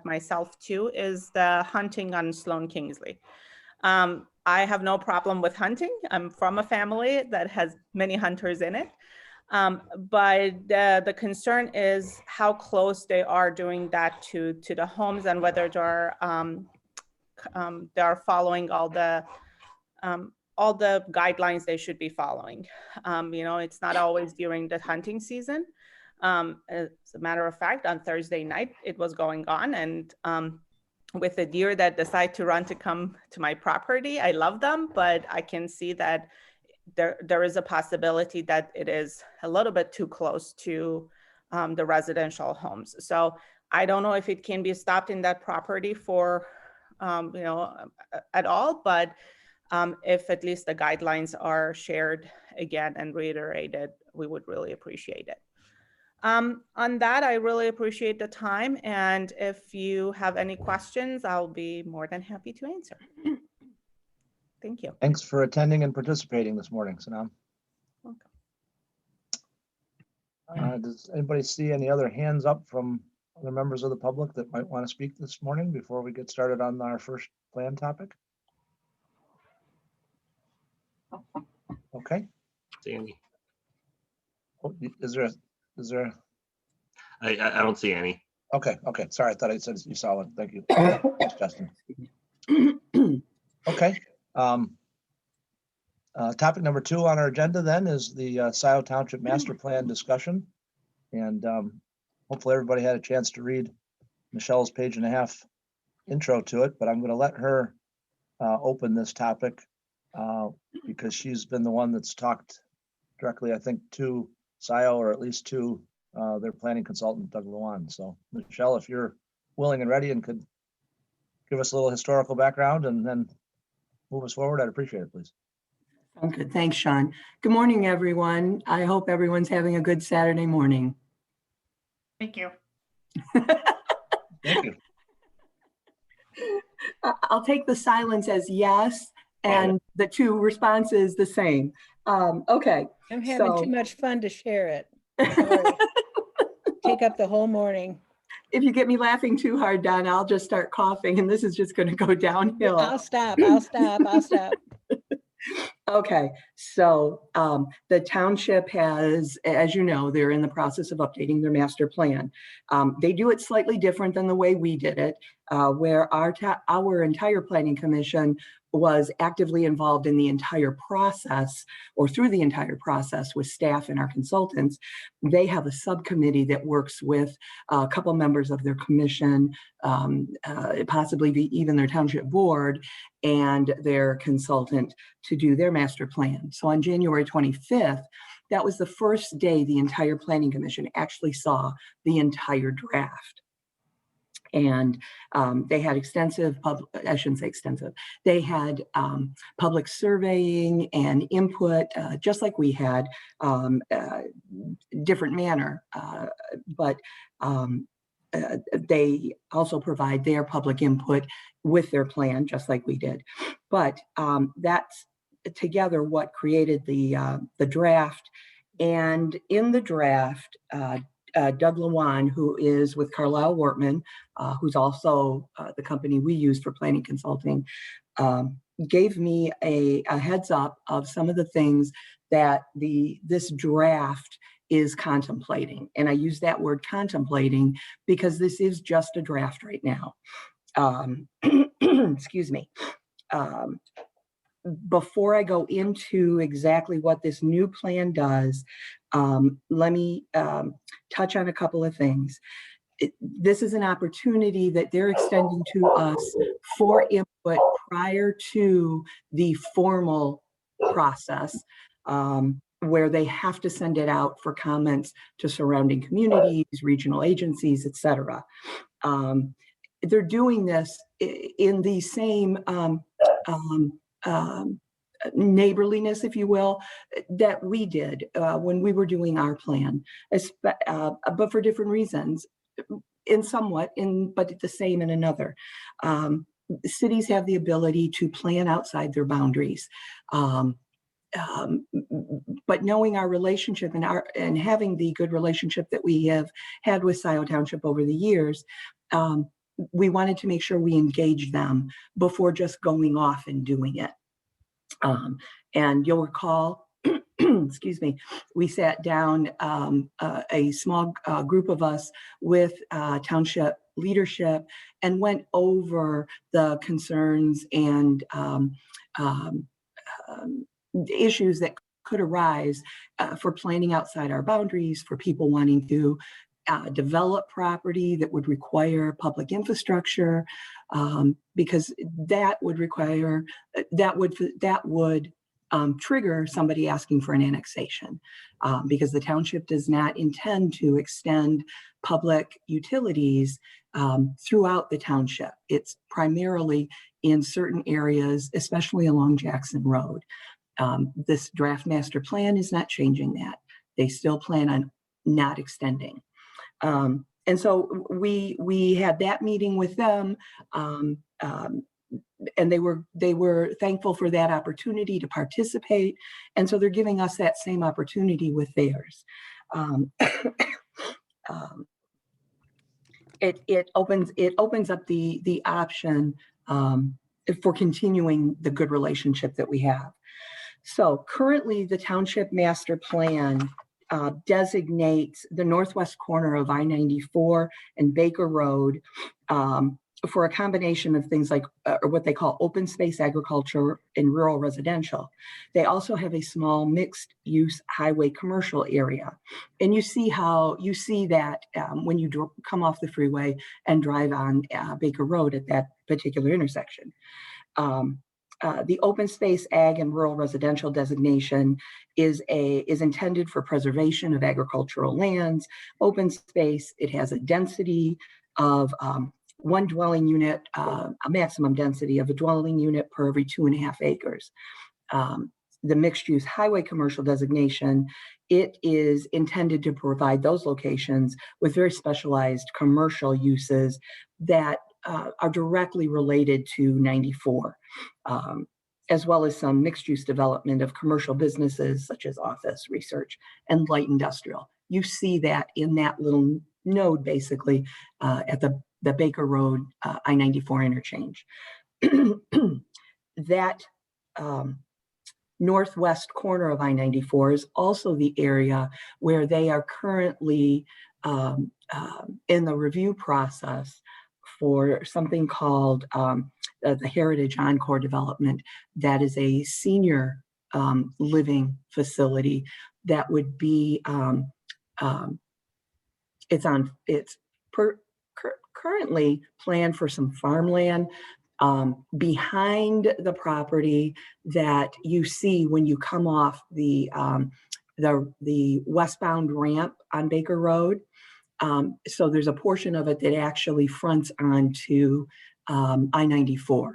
myself too is the hunting on Sloan Kingsley. I have no problem with hunting. I'm from a family that has many hunters in it. But the concern is how close they are doing that to the homes, and whether they are following all the guidelines they should be following. It's not always during the hunting season. As a matter of fact, on Thursday night, it was going on, and with the deer that decide to run to come to my property, I love them, but I can see that there is a possibility that it is a little bit too close to the residential homes. So I don't know if it can be stopped in that property for, at all, but if at least the guidelines are shared again and reiterated, we would really appreciate it. On that, I really appreciate the time. And if you have any questions, I'll be more than happy to answer. Thank you. Thanks for attending and participating this morning, Sanam. Welcome. Does anybody see any other hands up from other members of the public that might want to speak this morning before we get started on our first plan topic? Okay. Sandy. Oh, is there? I don't see any. Okay. Sorry, I thought I said you saw one. Thank you, Justin. Okay. Topic number 2 on our agenda then is the Scio Township Master Plan discussion. And hopefully everybody had a chance to read Michelle's 1.5-page intro to it, but I'm going to let her open this topic because she's been the one that's talked directly, I think, to Scio, or at least to their planning consultant, Doug Lewan. So Michelle, if you're willing and ready and could give us a little historical background and then move us forward, I'd appreciate it, please. Sounds good. Thanks, Sean. Good morning, everyone. I hope everyone's having a good Saturday morning. Thank you. Thank you. I'll take the silence as yes, and the 2 responses the same. Okay. I'm having too much fun to share it. Sorry. Take up the whole morning. If you get me laughing too hard, Don, I'll just start coughing, and this is just going to go downhill. I'll stop. Okay, so the township has, as you know, they're in the process of updating their master plan. They do it slightly different than the way we did it, where our entire planning commission was actively involved in the entire process, or through the entire process with staff and our consultants. They have a subcommittee that works with a couple members of their commission, possibly even their township board and their consultant to do their master plan. So on January 25th, that was the first day the entire planning commission actually saw the entire draft. And they had I shouldn't say extensive, they had public surveying and input, just like we had, different manner, but they also provide their public input with their plan, just like we did. But that's together what created the draft. And in the draft, Doug Lewan, who is with Carlisle Wortman, who's also the company we use for planning consulting, gave me a heads up of some of the things that this draft is contemplating. And I use that word contemplating because this is just a draft right now. Excuse me. Before I go into exactly what this new plan does, let me touch on a couple of things. This is an opportunity that they're extending to us for input prior to the formal process, where they have to send it out for comments to surrounding communities, regional agencies, et cetera. They're doing this in the same neighborliness, if you will, that we did when we were doing our plan, but for different reasons, but the same in another. Cities have the ability to plan outside their boundaries. But knowing our relationship and having the good relationship that we have had with Scio Township over the years, we wanted to make sure we engage them before just going off and doing it. And you'll recall, excuse me, we sat down, a small group of us with township leadership and went over the concerns and issues that could arise for planning outside our boundaries, for people wanting to develop property that would require public infrastructure, because that would require, that would trigger somebody asking for an annexation, because the township does not intend to extend public utilities throughout the township. It's primarily in certain areas, especially along Jackson Road. This draft master plan is not changing that. They still plan on not extending. And so we had that meeting with them, and they were thankful for that opportunity to participate. And so they're giving us that same opportunity with theirs. It opens up the option for continuing the good relationship that we have. So currently the township master plan designates the northwest corner of I-94 and Baker Road for a combination of things like what they call open space agriculture and rural residential. They also have a small mixed use highway commercial area. And you see that when you come off the freeway and drive on Baker Road at that particular intersection. The open space ag and rural residential designation is intended for preservation of agricultural lands. Open space, it has a density of one dwelling unit, a maximum density of a dwelling unit per every 2.5 acres. The mixed use highway commercial designation, it is intended to provide those locations with very specialized commercial uses that are directly related to 94, as well as some mixed use development of commercial businesses such as office, research, and light industrial. You see that in that little node, basically, at the Baker Road I-94 interchange. That northwest corner of I-94 is also the area where they are currently in the review process for something called the Heritage Encore development. That is a senior living facility that would be, currently planned for some farmland behind the property that you see when you come off the westbound ramp on Baker Road. So there's a portion of it that actually fronts onto I-94.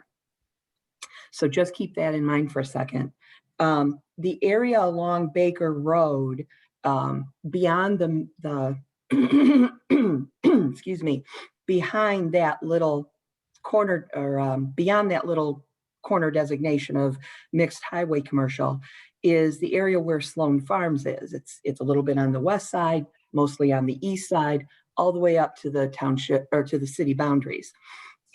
So just keep that in mind for a second. The area along Baker Road, beyond the excuse me, behind that little corner, or beyond that little corner designation of mixed highway commercial, is the area where Sloan Farms is. It's a little bit on the west side, mostly on the east side, all the way up to the township or to the city boundaries.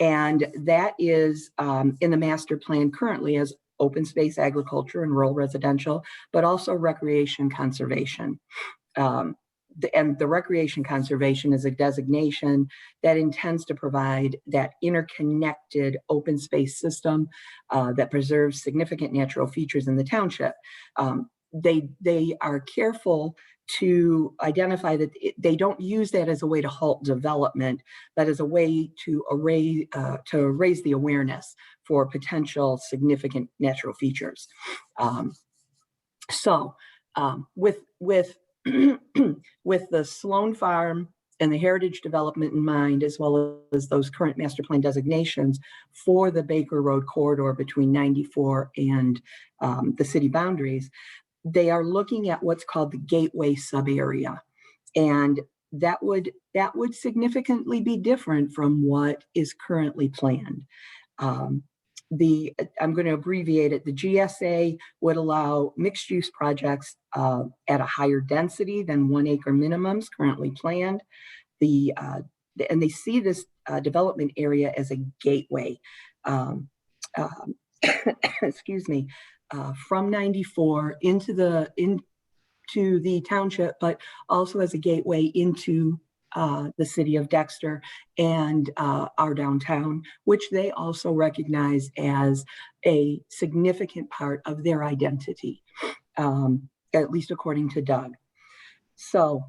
And that is in the master plan currently as open space agriculture and rural residential, but also recreation conservation. And the recreation conservation is a designation that intends to provide that interconnected open space system that preserves significant natural features in the township. They are careful to identify that they don't use that as a way to halt development, but as a way to raise the awareness for potential significant natural features. With the Sloan Farm and the heritage development in mind, as well as those current master plan designations for the Baker Road corridor between 94 and the city boundaries, they are looking at what's called the gateway subarea. And that would significantly be different from what is currently planned. I'm going to abbreviate it. The GSA would allow mixed use projects at a higher density than 1 acre minimums currently planned. The and they see this development area as a gateway, excuse me, from 94 into the township, but also as a gateway into the city of Dexter and our downtown, which they also recognize as a significant part of their identity, at least according to Doug. So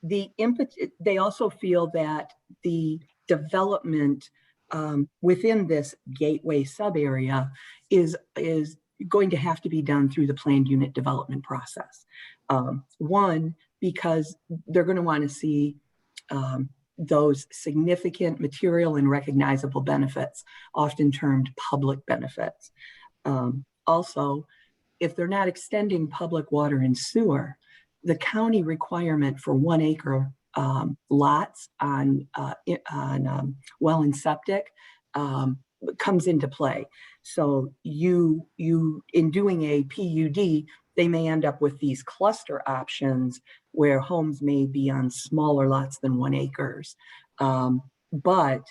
they also feel that the development within this gateway sub area is going to have to be done through the planned unit development process. One, because they're going to want to see those significant material and recognizable benefits, often termed public benefits. Also, if they're not extending public water and sewer, the county requirement for 1 acre lots on well and septic comes into play. So you in doing a PUD, they may end up with these cluster options where homes may be on smaller lots than 1 acres. But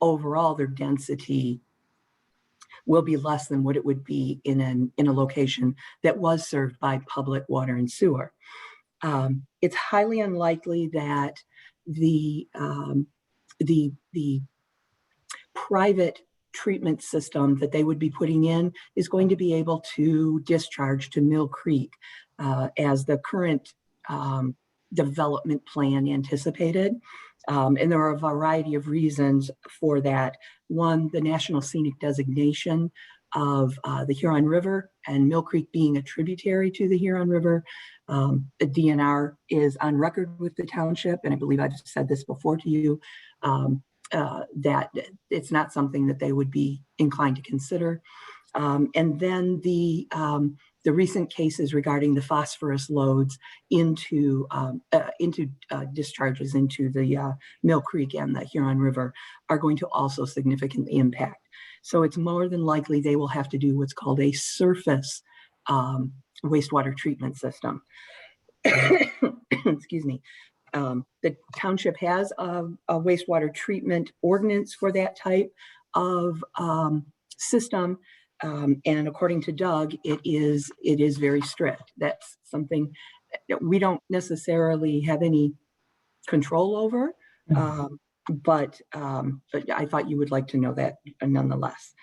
overall, their density will be less than what it would be in a location that was served by public water and sewer. It's highly unlikely that the private treatment system that they would be putting in is going to be able to discharge to Mill Creek as the current development plan anticipated. And there are a variety of reasons for that. One, the National Scenic Designation of the Huron River and Mill Creek being a tributary to the Huron River. The DNR is on record with the township, and I believe I've said this before to you, that it's not something that they would be inclined to consider. And then the recent cases regarding the phosphorus loads into discharges into the Mill Creek and the Huron River are going to also significantly impact. So it's more than likely they will have to do what's called a surface wastewater treatment system. Excuse me. The township has a wastewater treatment ordinance for that type of system. And according to Doug, it is very strict. That's something that we don't necessarily have any control over. But I thought you would like to know that nonetheless.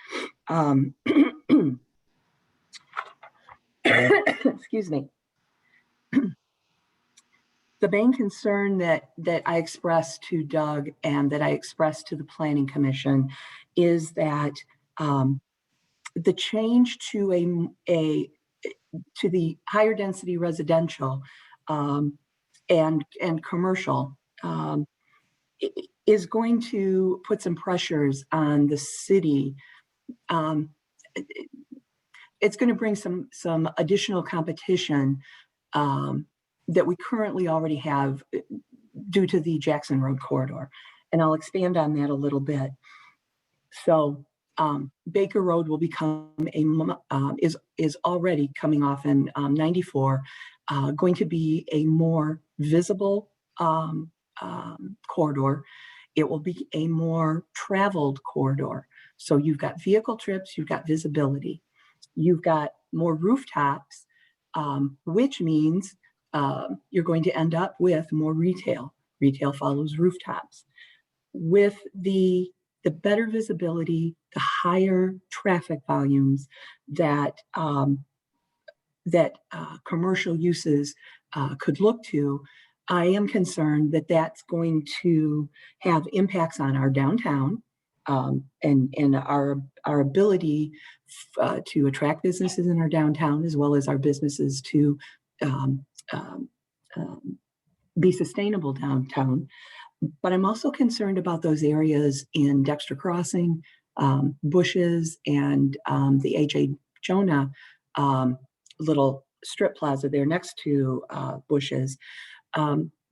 Excuse me. The main concern that I expressed to Doug and that I expressed to the Planning Commission is that the change to the higher density residential and commercial is going to put some pressures on the city. It's going to bring some additional competition that we currently already have due to the Jackson Road corridor. And I'll expand on that a little bit. So Baker Road will become is already coming off in 94, going to be a more visible corridor. It will be a more traveled corridor. So you've got vehicle trips, you've got visibility, you've got more rooftops, which means you're going to end up with more retail. Retail follows rooftops. With the better visibility, the higher traffic volumes that commercial uses could look to, I am concerned that that's going to have impacts on our downtown and our ability to attract businesses in our downtown, as well as our businesses to be sustainable downtown. But I'm also concerned about those areas in Dexter Crossing, Bushes, and the A.J. Jonah little strip plaza there next to Bushes.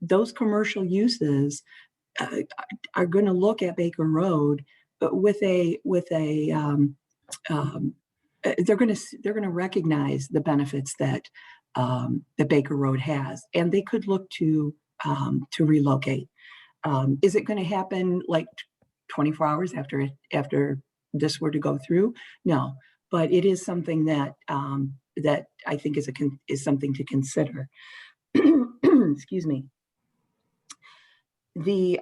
Those commercial uses are going to look at Baker Road with a they're going to recognize the benefits that Baker Road has, and they could look to to relocate. Is it going to happen like 24 hours after this were to go through? No, but it is something that that I think is something to consider. Excuse me. The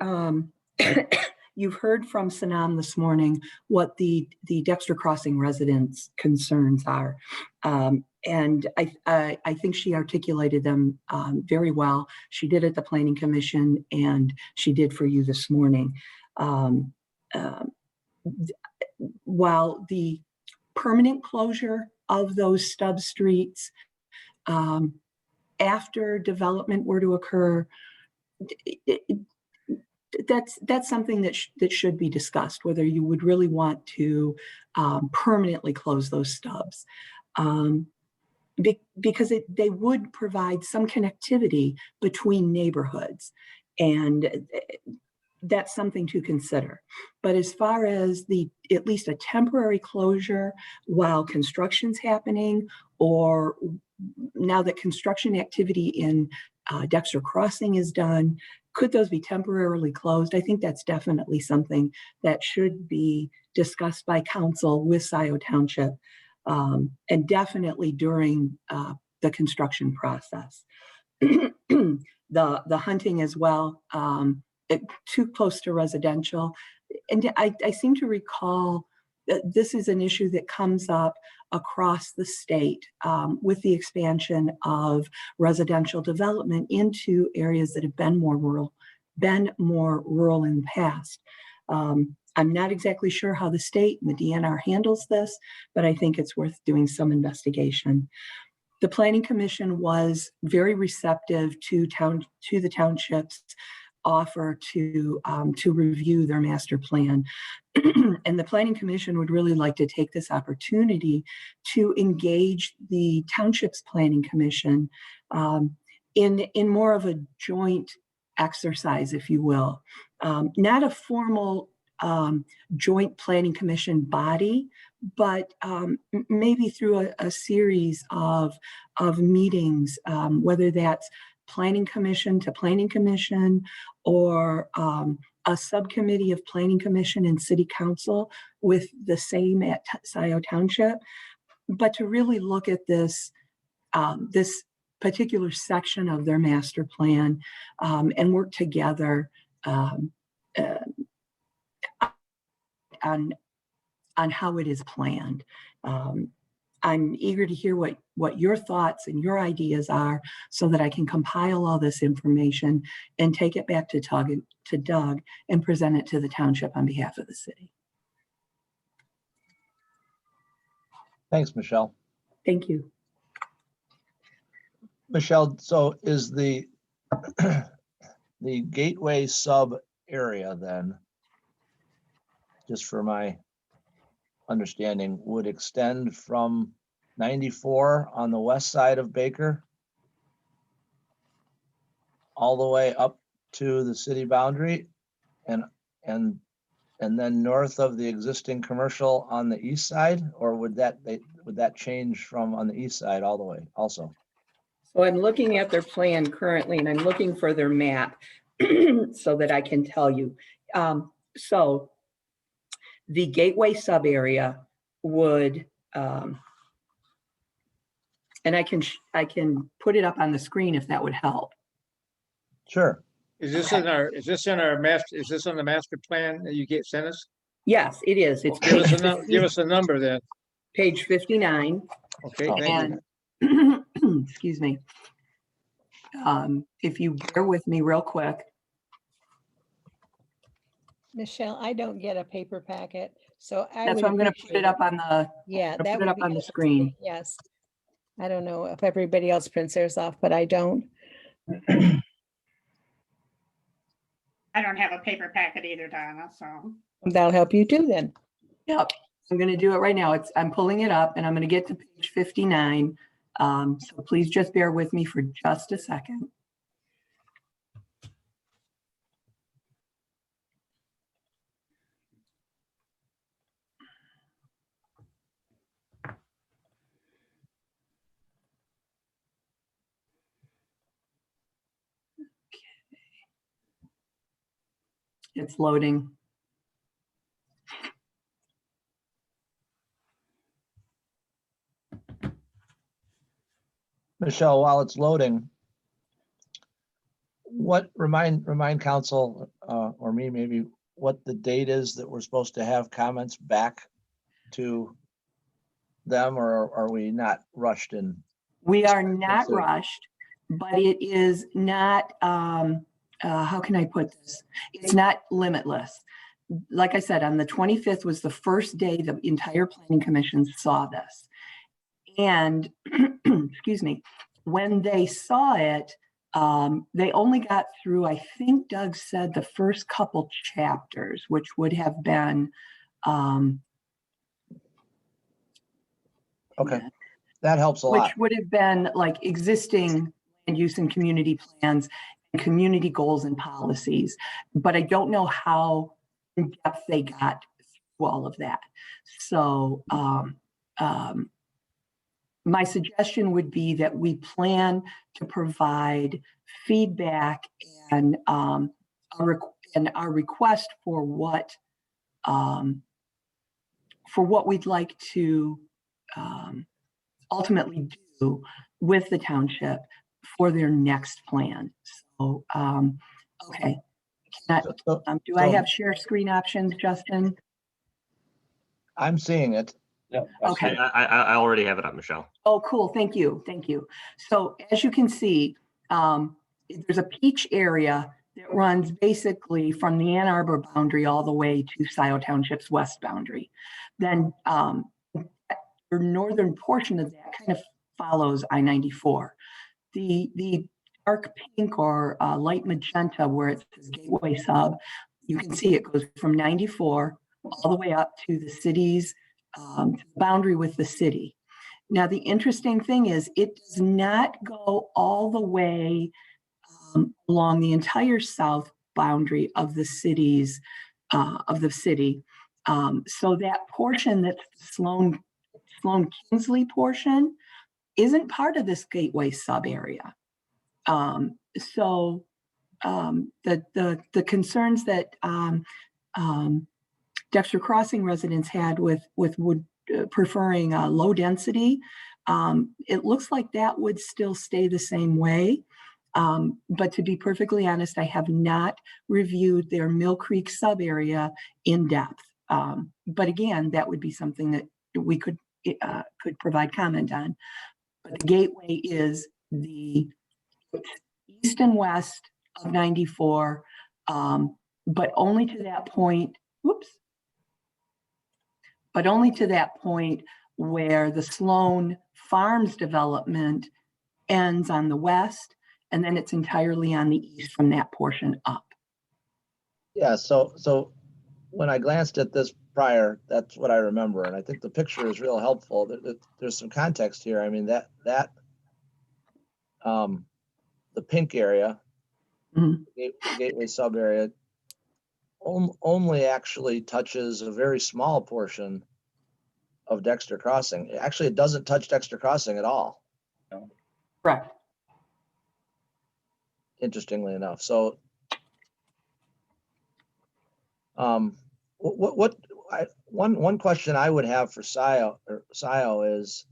you've heard from Sanam this morning what the Dexter Crossing residents' concerns are, and I think she articulated them very well. She did at the Planning Commission, and she did for you this morning. While the permanent closure of those stub streets after development were to occur, that's something that should be discussed, whether you would really want to permanently close those stubs, because they would provide some connectivity between neighborhoods, and that's something to consider. But as far as at least a temporary closure while construction's happening, or now that construction activity in Dexter Crossing is done, could those be temporarily closed? I think that's definitely something that should be discussed by council with Scio Township, and definitely during the construction process. The hunting as well, too close to residential. And I seem to recall that this is an issue that comes up across the state with the expansion of residential development into areas that have been more rural in the past. I'm not exactly sure how the state and the DNR handles this, but I think it's worth doing some investigation. The Planning Commission was very receptive to the township's offer to review their master plan. And the Planning Commission would really like to take this opportunity to engage the Township's Planning Commission in more of a joint exercise, if you will. Not a formal joint Planning Commission body, but maybe through a series of meetings, whether that's Planning Commission to Planning Commission, or a subcommittee of Planning Commission and City Council with the same at Scio Township, but to really look at this particular section of their master plan and work together on how it is planned. I'm eager to hear what your thoughts and your ideas are, so that I can compile all this information and take it back to Doug and present it to the township on behalf of the city. Thanks, Michelle. Thank you. Michelle, so is the gateway sub area then, just for my understanding, would extend from 94 on the west side of Baker all the way up to the city boundary, and then north of the existing commercial on the east side? Or would that change from on the east side all the way also? So I'm looking at their plan currently, and I'm looking for their map so that I can tell you. So the gateway sub area would, and I can put it up on the screen if that would help. Sure. Is this in our master, is this on the master plan that you sent us? Yes, it is. It's Give us page give us a number then. page 59. Okay, Oh. thank you. And excuse me. If you bear with me real quick. Michelle, I don't get a paper packet, so I That's would why I'm going to put appreciate it up on the, Yeah, put that it would up be on the helpful to screen. me, yes. I don't know if everybody else prints theirs off, but I don't. I don't have a paper packet either, Donna, so. That'll help you too then. Yep, I'm going to do it right now. I'm pulling it up, and I'm going to get to page 59. So please just bear with me for just a second. It's loading. Michelle, while it's loading, remind council, or me maybe, what the date is that we're supposed to have comments back to them, or are we not rushed in? We are not Consider- rushed, but it is not, how can I put this? It's not limitless. Like I said, on the 25th was the first day the entire planning commission saw this. And, excuse me, when they saw it, they only got through, I think Doug said, the first couple chapters, which would have been, Okay, that helps a which lot. would have been like existing land use and community plans and community goals and policies. But I don't know how in depth they got through all of that. So my suggestion would be that we plan to provide feedback and our request for what we'd like to ultimately do with the township for their next plan. So, okay. Do I have share screen options, Justin? I'm seeing it. Okay. I already have it up, Michelle. Oh, cool. Thank you. Thank you. So as you can see, there's a peach area that runs basically from the Ann Arbor boundary all the way to Scio Township's west boundary. Then the northern portion of that kind of follows I-94. The dark pink or light magenta where it says Gateway Sub, you can see it goes from 94 all the way up to the city's boundary with the city. Now, the interesting thing is it does not go all the way along the entire south boundary of the city's city. So that portion that's Sloan Kingsley portion isn't part of this Gateway sub area. So the concerns that Dexter Crossing residents had with preferring low density, it looks like that would still stay the same way. But to be perfectly honest, I have not reviewed their Mill Creek sub area in depth. But again, that would be something that we could provide comment on. But the gateway is the east and west of 94, but only to that point, but only to that point where the Sloan Farms development ends on the west, and then it's entirely on the east from that portion up. Yeah, so when I glanced at this prior, that's what I remember, and I think the picture is real helpful. There's some context here. I mean, that the pink area, gateway sub area, only actually touches a very small portion of Dexter Crossing. Actually, it doesn't touch Dexter Crossing at all. Correct. Interestingly enough. So, one question I would have for Scio is,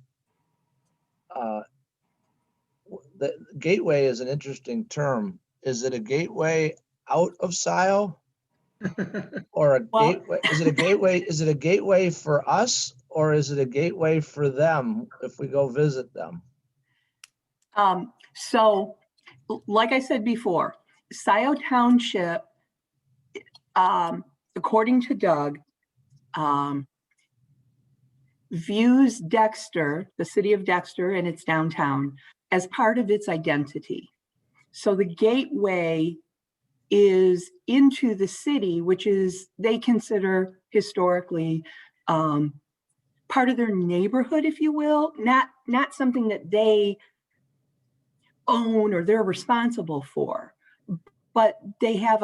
the gateway is an interesting term. Is it a gateway out of Scio? Or a gateway? Is it a gateway? Is it a gateway for us, or is it a gateway for them if we go visit them? So, like I said before, Scio Township, according to Doug, views Dexter, the city of Dexter and its downtown, as part of its identity. So the gateway is into the city, which is, they consider historically part of their neighborhood, if you will, not something that they own or they're responsible for, but they have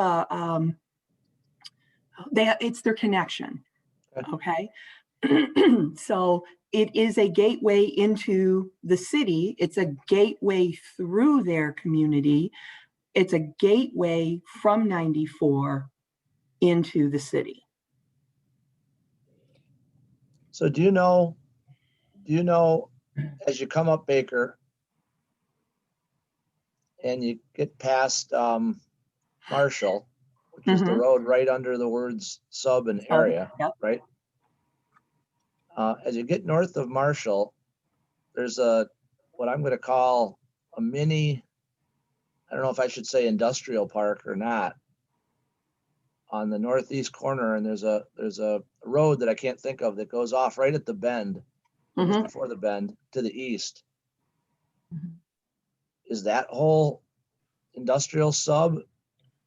it's their connection. Okay. So it is a gateway into the city. It's a gateway through their community. It's a gateway from 94 into the city. So do you know, as you come up Baker and you get past Marshall, which is the Mhm. road right under the words sub and area, Yep. right? As you get north of Marshall, there's what I'm going to call a mini, I don't know if I should say industrial park or not, on the northeast corner. And there's a road that I can't think of that goes off right at the bend, just Mhm. before the bend to the east. Mhm. Is that whole industrial sub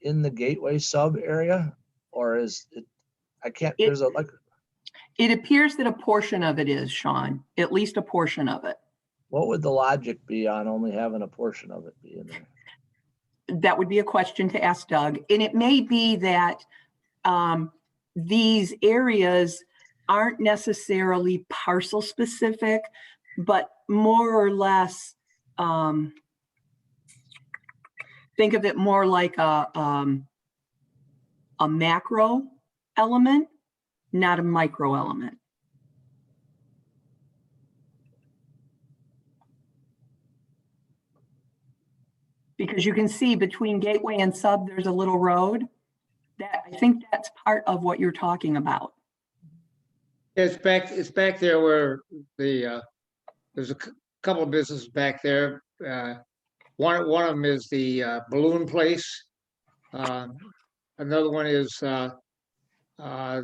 in the gateway sub area, or is it, I can't, It- there's a, like, It appears that a portion of it is, Sean, at least a portion of it. what would the logic be on only having a portion of it be in there? That would be a question to ask Doug. And it may be that these areas aren't necessarily parcel specific, but more or less, think of it more like a macro element, not a micro element. Because you can see between Gateway and Sub, there's a little road. That, I think that's part of what you're talking about. It's back there where there's a couple of businesses back there. One of them is the balloon place. Another one is the I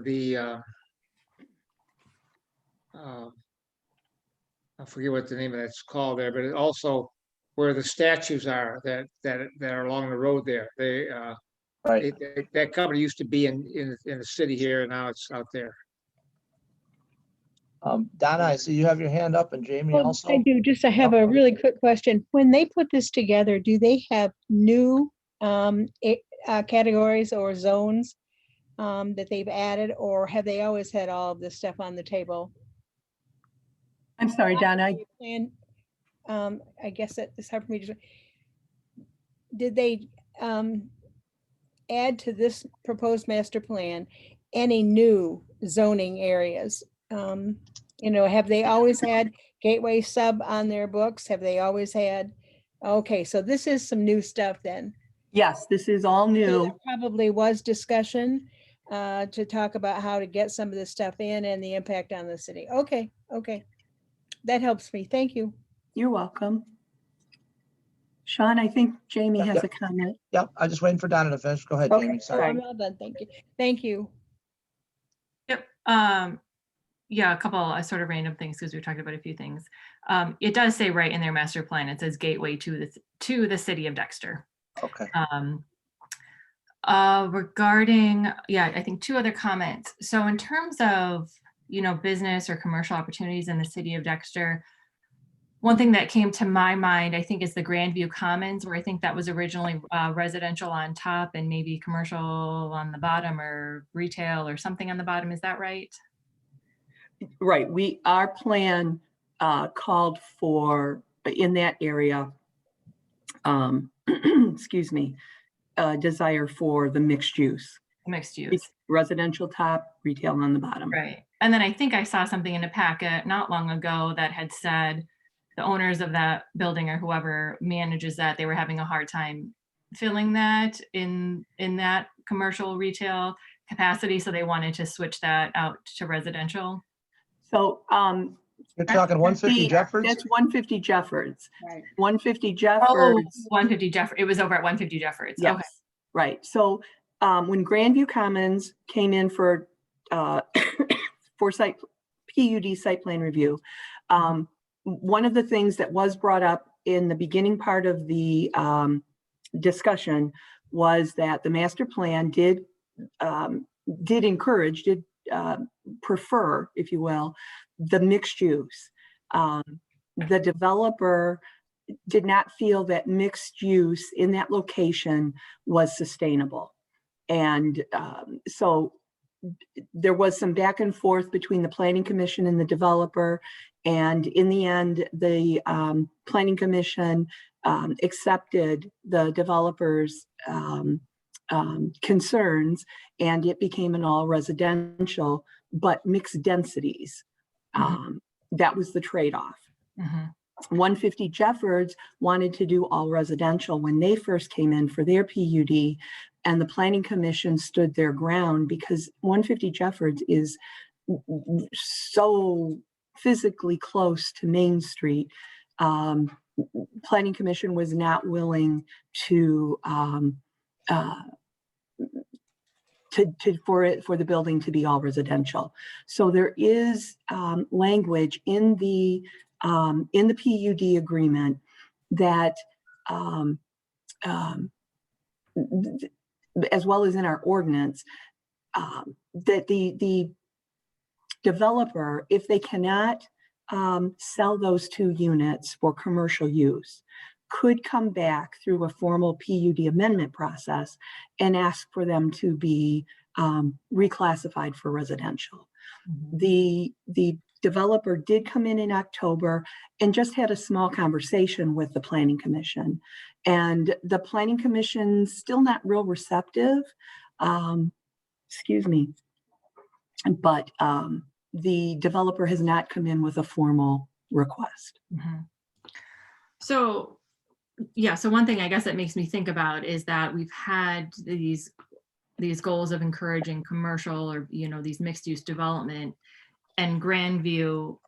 forget what the name of that's called there, but it also where the statues are that are along the road there. Right. That company used to be in the city here, and now it's out there. Donna, I see you have your hand up, and Jamie Well, also. I do, just I have a really quick question. When they put this together, do they have new categories or zones that they've added, or have they always had all of this stuff on the table? I'm sorry, Donna. And I guess that it's hard for me to. Did they add to this proposed master plan any new zoning areas? You know, have they always had Gateway Sub on their books? Have they always had? Okay, so this is some new stuff then. Yes, this is all So new. there probably was discussion to talk about how to get some of this stuff in and the impact on the city. Okay, okay. That helps me. Thank you. You're welcome. Sean, I think Jamie has Yep. a comment. Yep, I'm just waiting for Donna to finish. Go ahead, Okay. Jamie. Oh, Sorry. I'm all done. Thank you. Thank you. Yep. Yeah, a couple of sort of random things because we talked about a few things. It does say right in their master plan, it says gateway to the city of Dexter. Okay. Regarding, yeah, I think two other comments. So in terms of, business or commercial opportunities in the city of Dexter, one thing that came to my mind, I think, is the Grandview Commons, where I think that was originally residential on top and maybe commercial on the bottom, or retail or something on the bottom. Is that right? Right, our plan called for, in that area, excuse me, desire for the mixed use. Mixed use. It's residential top, retail on the bottom. Right. And then I think I saw something in a packet not long ago that had said the owners of that building or whoever manages that, they were having a hard time filling that in that commercial retail capacity. So they wanted to switch that out to residential. So You're talking 150 Jeffords? that's 150 Jeffords. Right. 150 Oh, Jeffords. 150 Jeffords. It was over at 150 Jeffords. Yes, Okay. right. So when Grandview Commons came in for PUD site plan review, one of the things that was brought up in the beginning part of the discussion was that the master plan did prefer, if you will, the mixed use. The developer did not feel that mixed use in that location was sustainable. And so there was some back and forth between the planning commission and the developer. And in the end, the planning commission accepted the developer's concerns, and it became an all residential, but mixed densities. That was the trade-off. 150 Jeffords wanted to do all residential when they first came in for their PUD, and the Planning Commission stood their ground because 150 Jeffords is so physically close to Main Street. Planning Commission was not willing to for the building to be all residential. So there is language in the PUD agreement that, as well as in our ordinance, that the developer, if they cannot sell those 2 units for commercial use, could come back through a formal PUD amendment process and ask for them to be reclassified for residential. The developer did come in October and just had a small conversation with the Planning Commission, and the Planning Commission's still not real receptive. Excuse me, but the developer has not come in with a formal request. So, yeah, so one thing I guess that makes me think about is that we've had these goals of encouraging commercial or, these mixed use development, and Grandview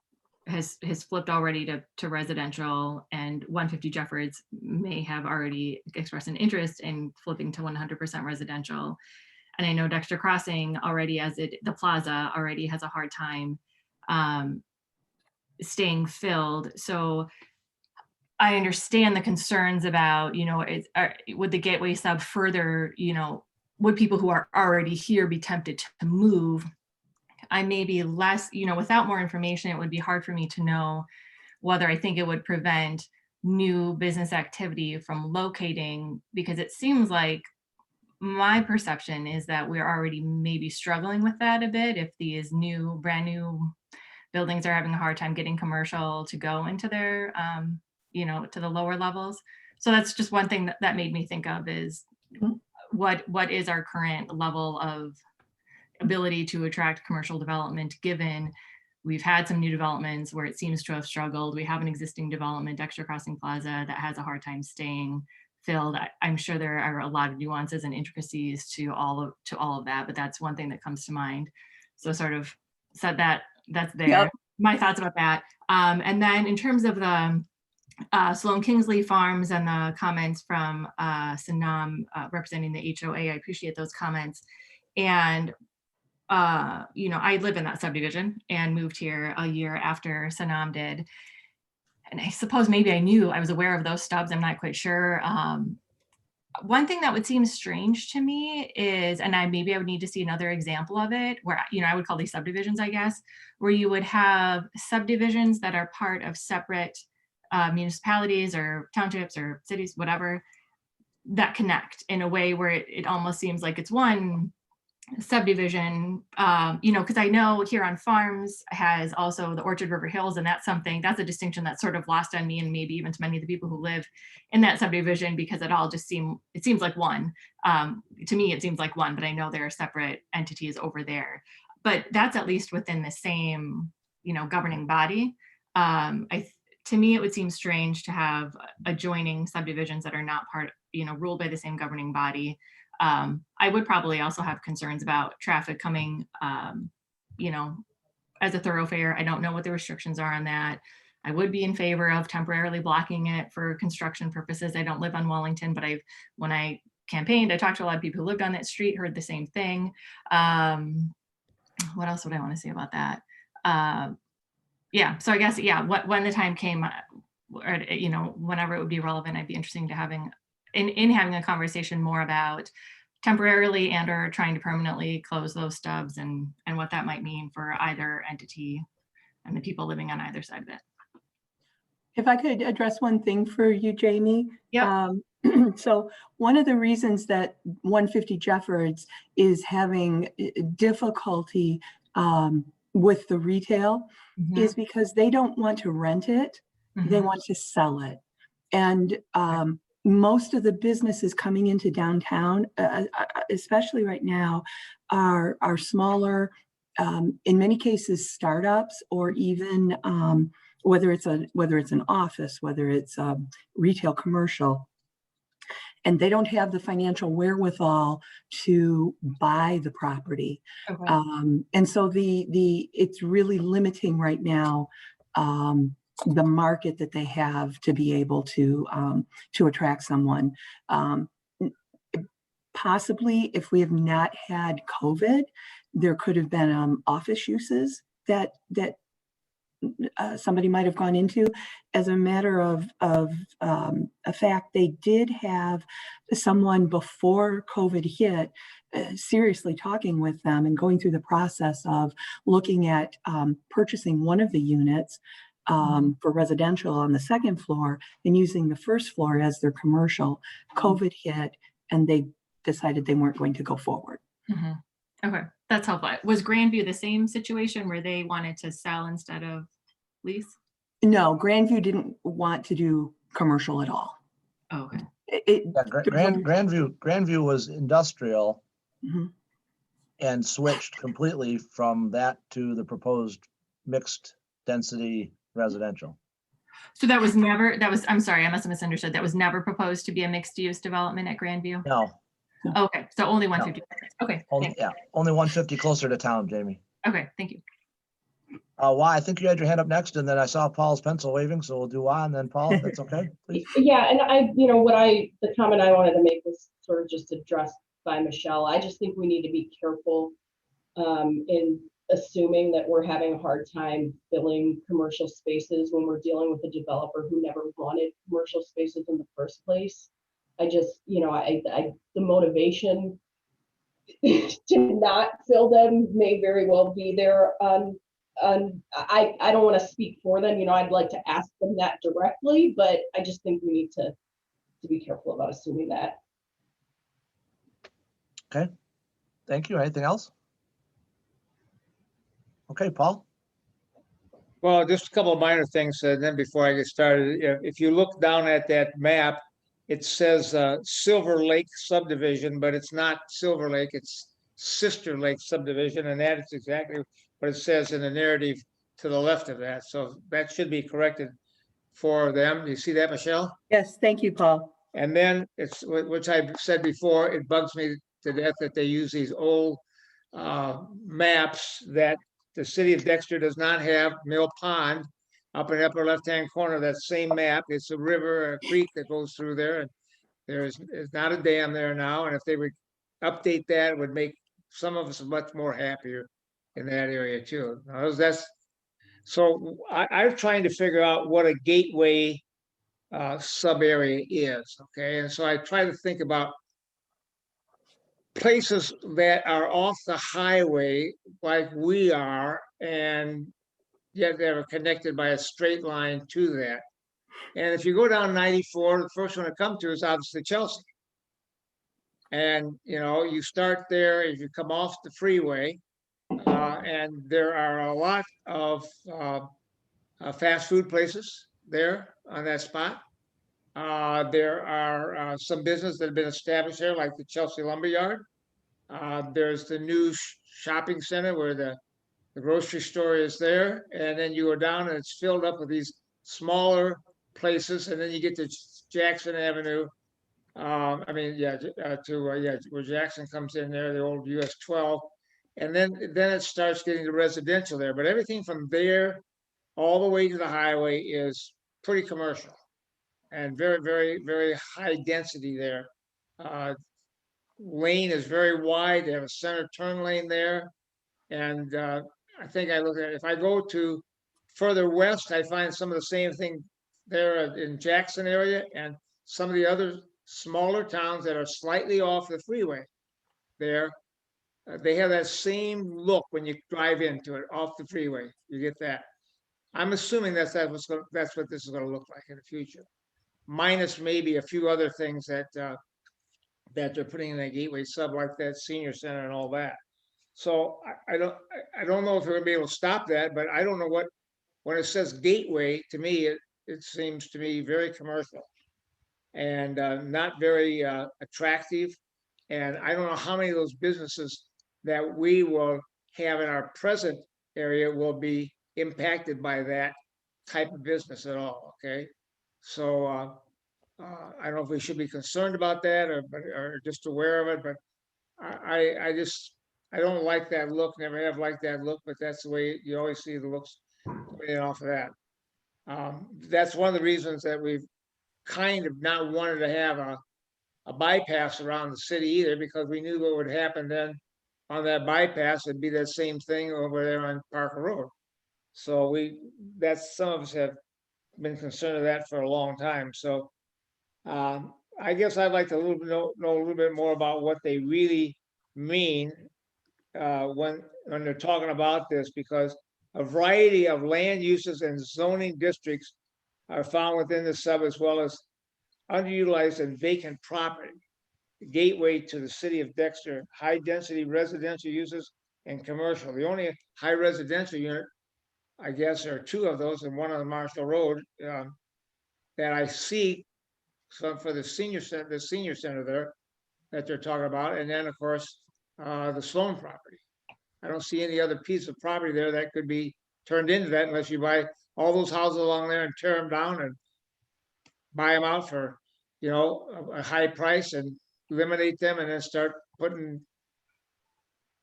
has flipped already to residential, and 150 Jeffords may have already expressed an interest in flipping to 100% residential. And I know Dexter Crossing already, the plaza already has a hard time staying filled. So I understand the concerns about, would the gateway sub further, would people who are already here be tempted to move? I may be less, without more information, it would be hard for me to know whether I think it would prevent new business activity from locating, because it seems like my perception is that we're already maybe struggling with that a bit if these brand new buildings are having a hard time getting commercial to go into their, to the lower levels. So that's just one thing that made me think of is what is our current level of ability to attract commercial development, given we've had some new developments where it seems to have struggled. We have an existing development, Dexter Crossing Plaza, that has a hard time staying filled. I'm sure there are a lot of nuances and intricacies to all of that, but that's one thing that comes to mind. So sort of said that's there. Yep. My thoughts about that. And then in terms of the Sloan Kingsley Farms and the comments from Sanam representing the HOA, I appreciate those comments. And I live in that subdivision and moved here a year after Sanam did. And I suppose maybe I was aware of those stubs. I'm not quite sure. One thing that would seem strange to me is, and I would need to see another example of it, where, I would call these subdivisions, I guess, where you would have subdivisions that are part of separate municipalities or townships or cities, whatever, that connect in a way where it almost seems like it's one subdivision, because I know here on Farms has also the Orchard River Hills, and that's a distinction that's sort of lost on me and maybe even to many of the people who live in that subdivision, because it seems like one. To me, it seems like one, but I know there are separate entities over there. But that's at least within the same, governing body. To me, it would seem strange to have adjoining subdivisions that are not ruled by the same governing body. I would probably also have concerns about traffic coming, as a thoroughfare. I don't know what the restrictions are on that. I would be in favor of temporarily blocking it for construction purposes. I don't live on Wellington, but when I campaigned, I talked to a lot of people who lived on that street, heard the same thing. What else would I want to say about that? So I guess, when the time came, or, whenever it would be relevant, I'd be interested to having a conversation more about temporarily and or trying to permanently close those stubs and what that might mean for either entity and the people living on either side of it. If I could address one thing for you, Jamie. Yeah. So one of the reasons that 150 Jeffords is having difficulty with the retail is because they don't want to rent it. They want to sell it. And most of the businesses coming into downtown, especially right now, are smaller, in many cases, startups, or even whether it's an office, whether it's retail, commercial, and they don't have the financial wherewithal to buy the property. Okay. And so it's really limiting right now the market that they have to be able to attract someone. Possibly, if we have not had COVID, there could have been office uses that somebody might have gone into. As a matter of a fact, they did have someone before COVID hit seriously talking with them and going through the process of looking at purchasing one of the units for residential on the second floor and using the first floor as their commercial. COVID hit, and they decided they weren't going to go forward. Mhm. Okay, that's helpful. Was Grandview the same situation where they wanted to sell instead of lease? No, Grandview didn't want to do commercial at all. Oh, okay. Yeah, Grandview was industrial Mhm. and switched completely from that to the proposed mixed density residential. So I'm sorry, I must have misunderstood. That was never proposed to be a mixed use development at Grandview? No, Okay, so only 150. Okay, only, thanks. yeah, only 150 closer to town, Jamie. Okay, thank you. Why? I think you had your hand up next, and then I saw Paul's pencil waving, so we'll do Y, and then Paul, if that's okay, please. Yeah, and the comment I wanted to make was sort of just addressed by Michelle. I just think we need to be careful in assuming that we're having a hard time filling commercial spaces when we're dealing with a developer who never wanted commercial spaces in the first place. I just, the motivation to not fill them may very well be there. I don't want to speak for them. I'd like to ask them that directly, but I just think we need to be careful about assuming that. Okay, thank you. Anything else? Okay, Paul? Well, just a couple of minor things, then before I get started, if you look down at that map, it says Silver Lake subdivision, but it's not Silver Lake, it's Sister Lake subdivision, and that is exactly what it says in the narrative to the left of that. So that should be corrected for them. You see that, Michelle? Yes, thank you, Paul. And then it's, which I said before, it bugs me to death that they use these old maps that the city of Dexter does not have. Mill Pond up in the upper left-hand corner, that same map. It's a river, a creek that goes through there, and there's not a dam there now. And if they would update that, it would make some of us much more happier in that area too. Now, so I'm trying to figure out what a gateway sub area is. Okay, and so I try to think about places that are off the highway like we are, and yet they're connected by a straight line to that. And if you go down 94, the first one to come to is obviously Chelsea. And you start there as you come off the freeway, and there are a lot of fast food places there on that spot. There are some businesses that have been established there, like the Chelsea Lumberyard. There's the new shopping center where the grocery store is there. And then you go down and it's filled up with these smaller places. And then you get to Jackson Avenue. Where Jackson comes in there, the old US 12. And then it starts getting to residential there. But everything from there all the way to the highway is pretty commercial and very, very, very high density there. Lane is very wide. They have a center turn lane there. And I think I look at it, if I go to further west, I find some of the same thing there in Jackson area and some of the other smaller towns that are slightly off the freeway there. They have that same look when you drive into it off the freeway. You get that. I'm assuming that's what this is going to look like in the future, minus maybe a few other things that they're putting in the gateway sub, like that senior center and all that. So I don't know if we're gonna be able to stop that, but I don't know when it says gateway, to me, it seems to me very commercial. and not very attractive. And I don't know how many of those businesses that we will have in our present area will be impacted by that type of business at all, okay? So I don't know if we should be concerned about that or just aware of it, but I don't like that look, never have liked that look, but that's the way you always see the looks coming in off of that. That's one of the reasons that we've kind of not wanted to have a bypass around the city either, because we knew what would happen then on that bypass. It'd be that same thing over there on Parker Road. So some of us have been concerned of that for a long time. So I guess I'd like to know a little bit more about what they really mean when they're talking about this, because a variety of land uses and zoning districts are found within the sub, as well as underutilized and vacant property, gateway to the city of Dexter, high density residential uses and commercial. The only high residential unit, I guess, there are two of those, and one on Marshall Road that I see. So for the senior center there that they're talking about, and then of course the Sloan property. I don't see any other piece of property there that could be turned into that unless you buy all those houses along there and tear them down and buy them out for, you know, a high price and eliminate them, and then start putting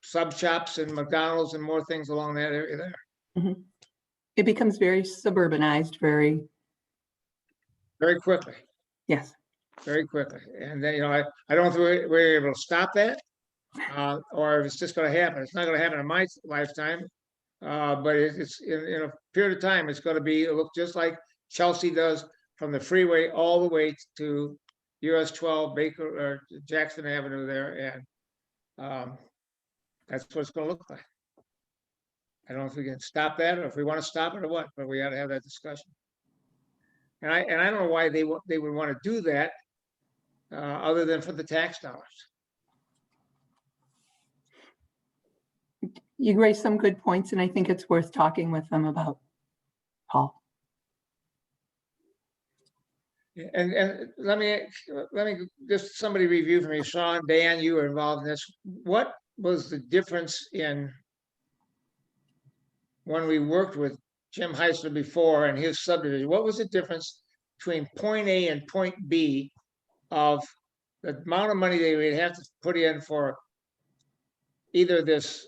sub shops and McDonald's and more things along that area there. Mhm. It becomes very suburbanized, very, Very quickly, yes. very quickly. And then, you know, I don't know if we're able to stop that or if it's just going to happen. It's not going to happen in my lifetime, but it's in a period of time, it's going to be look just like Chelsea does, from the freeway all the way to US 12 Baker or Jackson Avenue there, and that's what it's going to look like. I don't know if we can stop that, or if we want to stop it or what, but we got to have that discussion. And I don't know why they would want to do that, other than for the tax dollars. You raised some good points, and I think it's worth talking with them about, Paul. And let me just somebody review for me. Sean, Dan, you were involved in this. What was the difference in when we worked with Jim Heisler before and his subdivision? What was the difference between point A and point B of the amount of money they would have to put in for either this,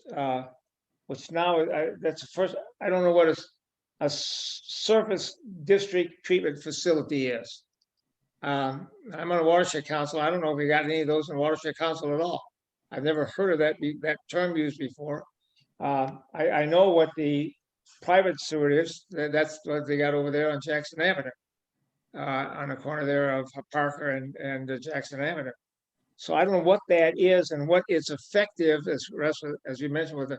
which now that's the first, I don't know what a surface district treatment facility is. I'm on a watershed council. I don't know if we got any of those in watershed council at all. I've never heard of that term used before. I know what the private sewer is. That's what they got over there on Jackson Avenue, on the corner there of Parker and Jackson Avenue. So I don't know what that is and what it's effective as you mentioned with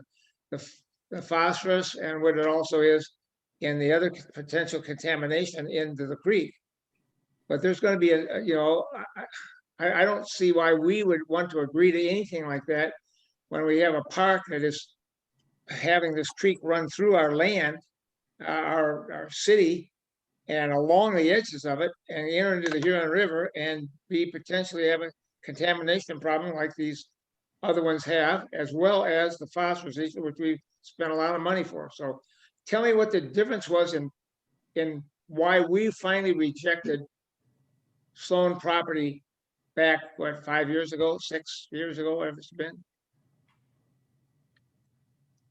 the phosphorus, and what it also is in the other potential contamination into the creek. But there's going to be I don't see why we would want to agree to anything like that when we have a park that is having this creek run through our land, our city, and along the edges of it, and enter into the Huron River and be potentially have a contamination problem like these other ones have, as well as the phosphorus issue, which we've spent a lot of money for. So tell me what the difference was in why we finally rejected Sloan property back, what, 5 years ago, 6 years ago, whatever it's been.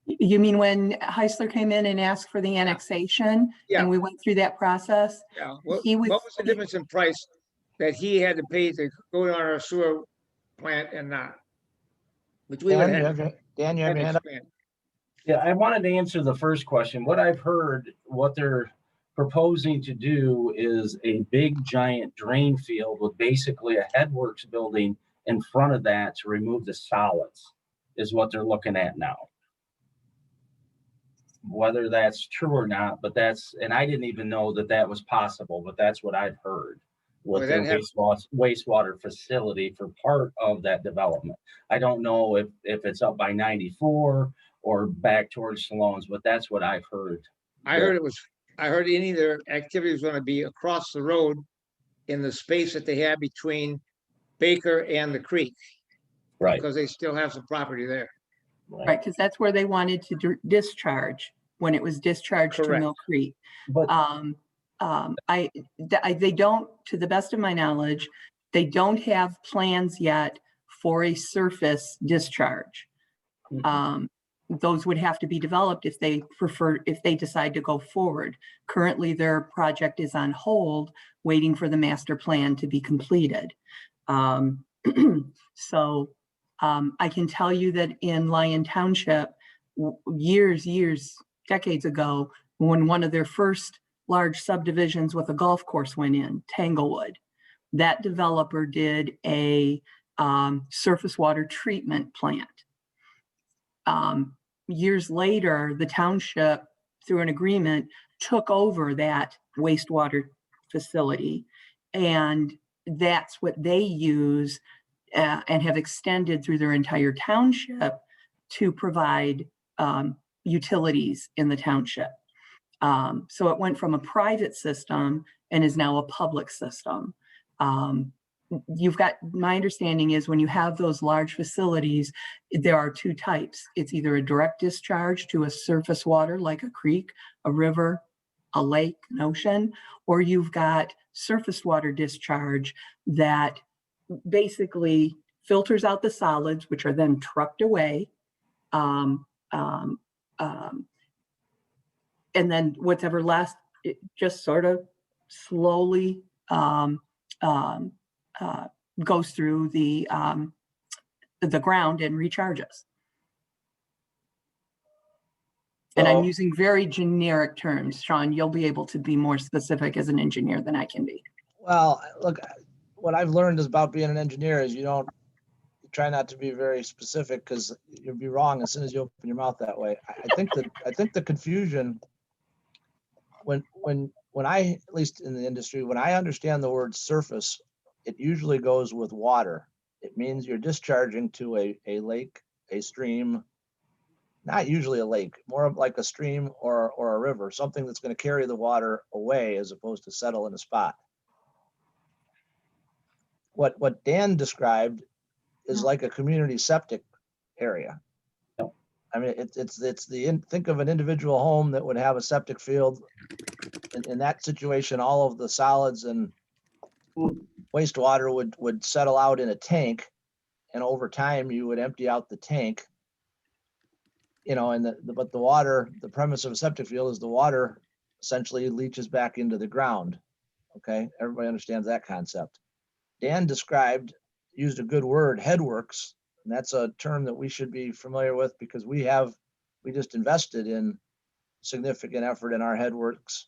You mean when Heisler came in and asked for the annexation? Yeah. And we went through that process? Yeah. What What was the difference in price that he had to pay to go on our sewer plant and not? Which we would have Dan, you have your hand up? Yeah, I wanted to answer the first question. What I've heard, what they're proposing to do is a big giant drain field with basically a headworks building in front of that to remove the solids is what they're looking at now. Whether that's true or not, but and I didn't even know that was possible, but that's what I've heard with their wastewater facility for part of that development. I don't know if it's up by 94 or back towards Salone's, but that's what I've heard. I heard any of their activity was going to be across the road in the space that they have between Baker and the creek, Right. because they still have some property there. Right, because that's where they wanted to discharge when it was discharged to Correct. Mill Creek. But They don't, to the best of my knowledge, they don't have plans yet for a surface discharge. Those would have to be developed if they decide to go forward. Currently, their project is on hold, waiting for the master plan to be completed. So I can tell you that in Lyon Township, decades ago, when one of their first large subdivisions with a golf course went in, Tanglewood, that developer did a surface water treatment plant. Years later, the township, through an agreement, took over that wastewater facility, and that's what they use and have extended through their entire township to provide utilities in the township. So it went from a private system and is now a public system. My understanding is when you have those large facilities, there are two types. It's either a direct discharge to a surface water like a creek, a river, a lake, an ocean, or you've got surface water discharge that basically filters out the solids, which are then trucked away. And then whatever left, it just sort of slowly goes through the ground and recharges. And I'm using very generic terms. Sean, you'll be able to be more specific as an engineer than I can be. Well, look, what I've learned is about being an engineer is you try not to be very specific because you'll be wrong as soon as you open your mouth that way. I think the confusion when I, at least in the industry, when I understand the word surface, it usually goes with water. It means you're discharging to a lake, a stream, not usually a lake, more like a stream or a river, something that's going to carry the water away as opposed to settle in a spot. What Dan described is like a community septic area. I mean, think of an individual home that would have a septic field. In that situation, all of the solids and wastewater would settle out in a tank, and over time you would empty out the tank. But the water, the premise of a septic field is the water essentially leaches back into the ground. Okay, everybody understands that concept. Dan used a good word, headworks, and that's a term that we should be familiar with because we just invested in significant effort in our headworks.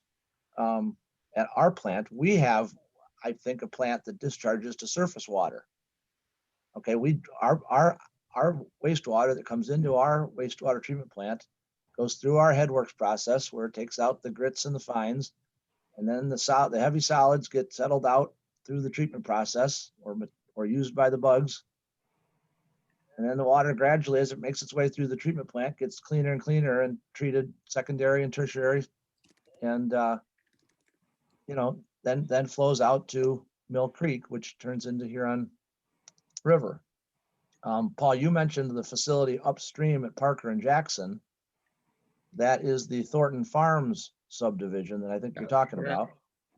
At our plant, we have, I think, a plant that discharges to surface water. Okay, our wastewater that comes into our wastewater treatment plant goes through our headworks process where it takes out the grits and the fines, and then the heavy solids get settled out through the treatment process or used by the bugs. And then the water gradually, as it makes its way through the treatment plant, gets cleaner and cleaner and treated secondary and tertiary, and then flows out to Mill Creek, which turns into Huron River. Paul, you mentioned the facility upstream at Parker and Jackson. That is the Thornton Farms subdivision that I think you're talking about.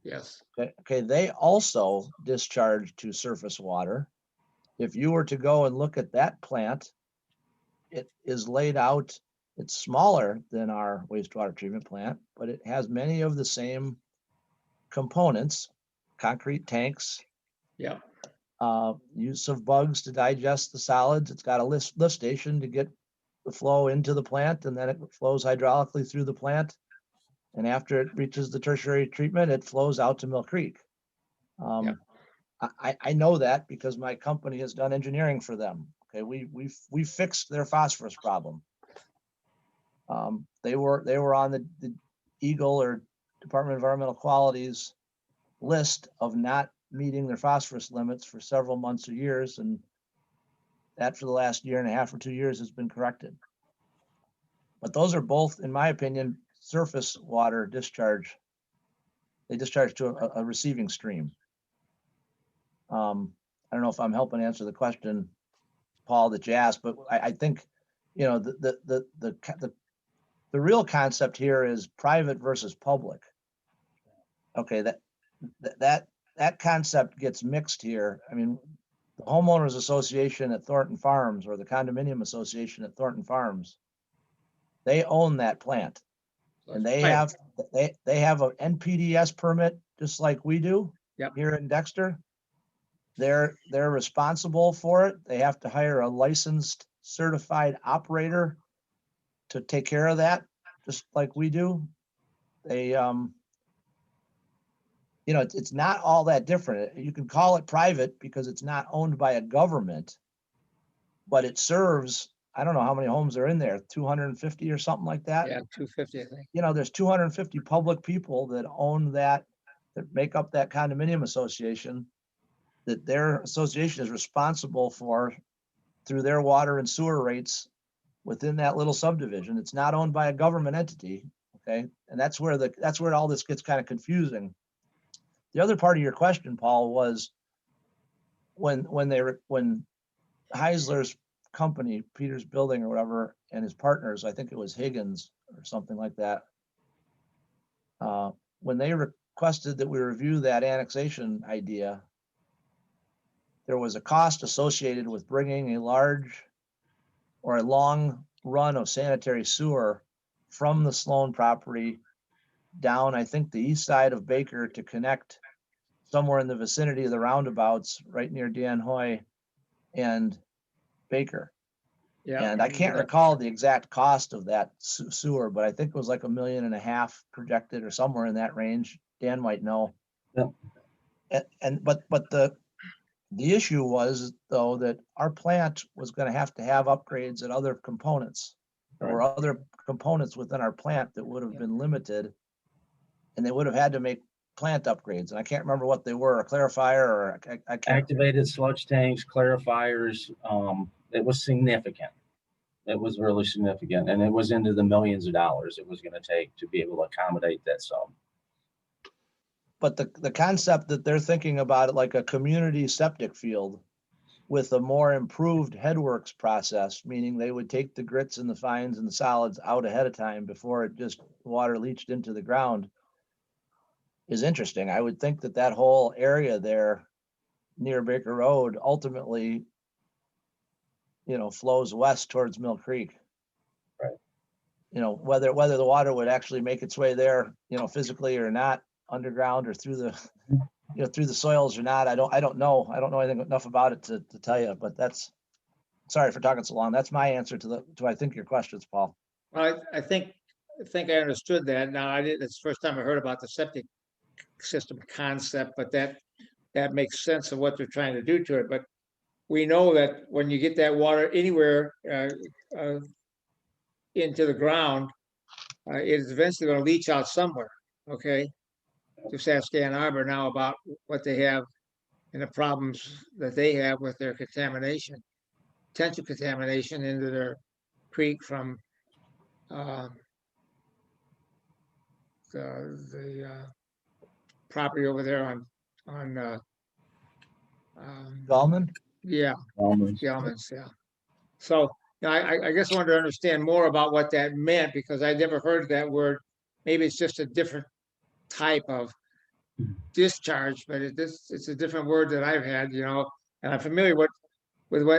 Yes. Okay. They also discharge to surface water. If you were to go and look at that plant, it is laid out. It's smaller than our wastewater treatment plant, but it has many of the same components, concrete tanks. Yeah. Use of bugs to digest the solids. It's got a lift station to get the flow into the plant, and then it flows hydraulically through the plant. And after it reaches the tertiary treatment, it flows out to Mill Creek. I know that because my company has done engineering for them. Okay, we fixed their phosphorus problem. They were on the Eagle or Department of Environmental Quality's list of not meeting their phosphorus limits for several months or years, and that for the last year and a half or 2 years has been corrected. But those are both, in my opinion, surface water discharge. They discharge to a receiving stream. I don't know if I'm helping answer the question, Paul, that you asked, but I think, you know, the real concept here is private versus public. Okay, that concept gets mixed here. I mean, the homeowners association at Thornton Farms or the condominium association at Thornton Farms, they own that plant. And they have an NPDS permit, just like we do. Yep. Here in Dexter. They're responsible for it. They have to hire a licensed certified operator to take care of that, just like we do. They, you know, it's not all that different. You can call it private because it's not owned by a government, but it serves, I don't know how many homes are in there, 250 or something like that. Yeah, 250, I think. You know, there's 250 public people that own that make up that condominium association, that their association is responsible for through their water and sewer rates within that little subdivision. It's not owned by a government entity. Okay. And that's where all this gets kind of confusing. The other part of your question, Paul, was when Heisler's company, Peter's Building or whatever, and his partners, I think it was Higgins or something like that, when they requested that we review that annexation idea, there was a cost associated with bringing a large or a long run of sanitary sewer from the Sloan property down, I think, the east side of Baker to connect somewhere in the vicinity of the roundabouts right near Dan Hoy and Baker. Yeah. And I can't recall the exact cost of that sewer, but I think it was like $1.5 million projected or somewhere in that range. Dan might know. Yep. But the issue was, though, that our plant was going to have upgrades at other components. There were other components within our plant that would have been limited, and they would have had to make plant upgrades. And I can't remember what they were, a clarifier or I can't. Activated sludge tanks, clarifiers. It was significant. It was really significant, and it was into the millions of dollars it was going to take to be able to accommodate that sum. But the concept that they're thinking about it like a community septic field with a more improved headworks process, meaning they would take the grits and the fines and the solids out ahead of time before it just water leached into the ground, is interesting. I would think that whole area there near Baker Road ultimately, you know, flows west towards Mill Creek. Right. You know, whether the water would actually make its way there, you know, physically or not, underground or through the, you know, through the soils or not. I don't know. I don't know anything enough about it to tell you, but sorry for talking so long. That's my answer to I think your questions, Paul. Well, I think I understood that. Now it's the first time I heard about the septic system concept, but that makes sense of what they're trying to do to it. But we know that when you get that water anywhere into the ground, it is eventually going to leach out somewhere. Okay. Just ask Ann Arbor now about what they have and the problems that they have with their contamination, potential contamination into their creek from the property over there on Gallman? yeah, Almost. Gelman's, yeah. So I guess I wanted to understand more about what that meant because I never heard that word. Maybe it's just a different type of discharge, but it's a different word that I've had, you know, and I'm familiar with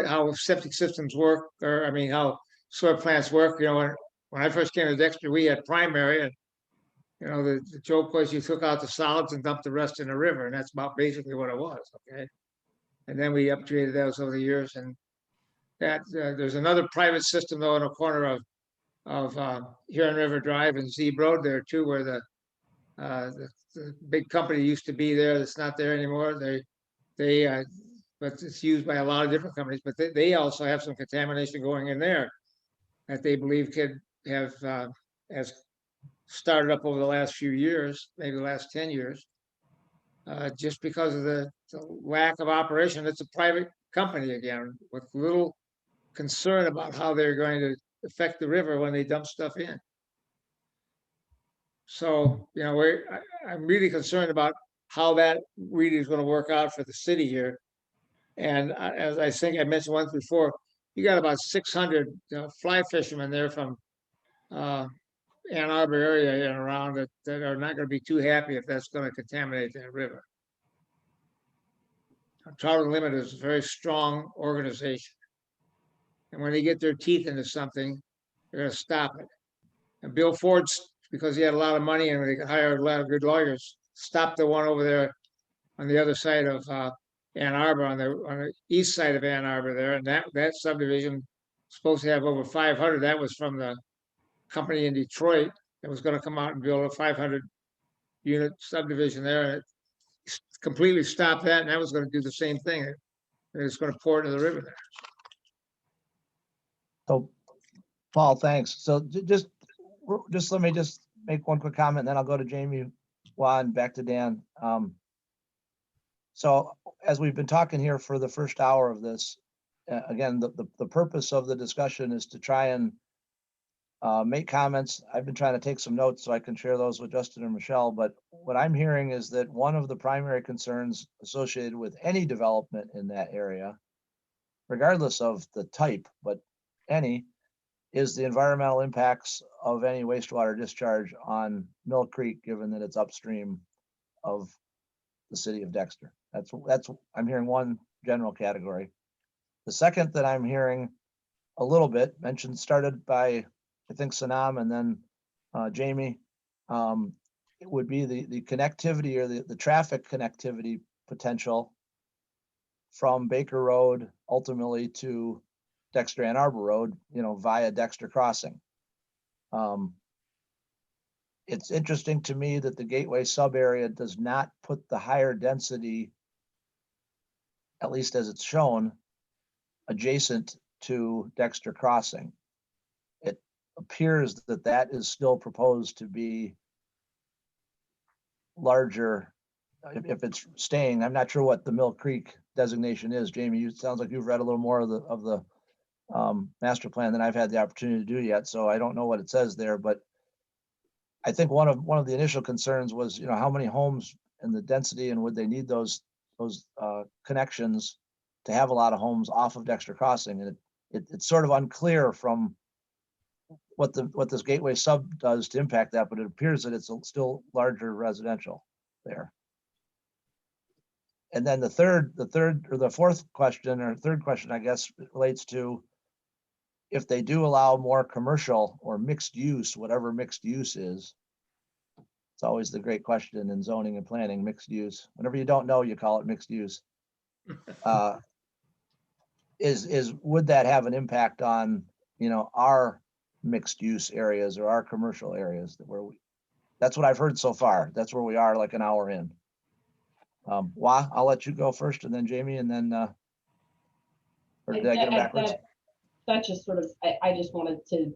how septic systems work, or I mean how soil plants work. You know, when I first came to Dexter, we had primary, and you know the joke was you took out the solids and dumped the rest in the river, and that's about basically what it was. Okay, and then we upgraded those over the years, and that there's another private system though in a corner of Huron River Drive and Zebe Road there too, where the big company used to be there. That's not there anymore. But it's used by a lot of different companies. But they also have some contamination going in there that they believe could have has started up over the last few years, maybe the last 10 years, just because of the lack of operation. It's a private company again, with little concern about how they're going to affect the river when they dump stuff in. So, you know, I'm really concerned about how that really is gonna work out for the city here. And as I think I mentioned once before, you got about 600 fly fishermen there from Ann Arbor area and around that are not gonna be too happy if that's gonna contaminate that river. Trout Unlimited is a very strong organization. And when they get their teeth into something, they're gonna stop it. And Bill Ford's, because he had a lot of money and they could hire a lot of good lawyers, stopped the one over there on the other side of Ann Arbor, on the east side of Ann Arbor there. And that subdivision supposed to have over 500. That was from the company in Detroit that was gonna come out and build a 500 unit subdivision there. And it completely stopped that, and that was gonna do the same thing. It's gonna pour into the river there. So, Paul, thanks. So just let me just make one quick comment, and then I'll go to Jamie, Juan, back to Dan. So as we've been talking here for the first hour of this, again, the purpose of the discussion is to try and make comments. I've been trying to take some notes so I can share those with Justin and Michelle, but what I'm hearing is that one of the primary concerns associated with any development in that area, regardless of the type, but any, is the environmental impacts of any wastewater discharge on Mill Creek, given that it's upstream of the city of Dexter. That's I'm hearing one general category. The second that I'm hearing a little bit mentioned, started by, I think, Sanam and then Jamie, it would be the connectivity or the traffic connectivity potential from Baker Road ultimately to Dexter Ann Arbor Road, via Dexter Crossing. It's interesting to me that the Gateway sub area does not put the higher density, at least as it's shown, adjacent to Dexter Crossing. It appears that that is still proposed to be larger if it's staying. I'm not sure what the Mill Creek designation is. Jamie, it sounds like you've read a little more of the master plan than I've had the opportunity to do yet, so I don't know what it says there. But I think one of the initial concerns was, how many homes and the density, and would they need those connections to have a lot of homes off of Dexter Crossing? And it's sort of unclear from what this Gateway sub does to impact that, but it appears that it's still larger residential there. And then the fourth question, or third question, I guess, relates to if they do allow more commercial or mixed use, whatever mixed use is. It's always the great question in zoning and planning, mixed use. Whenever you don't know, you call it mixed use. Would that have an impact on, our mixed use areas or our commercial areas that's what I've heard so far. That's where we are, like an hour in. Wah, I'll let you go first, and then Jamie, and then, or did I get them backwards? That just sort of, I just wanted to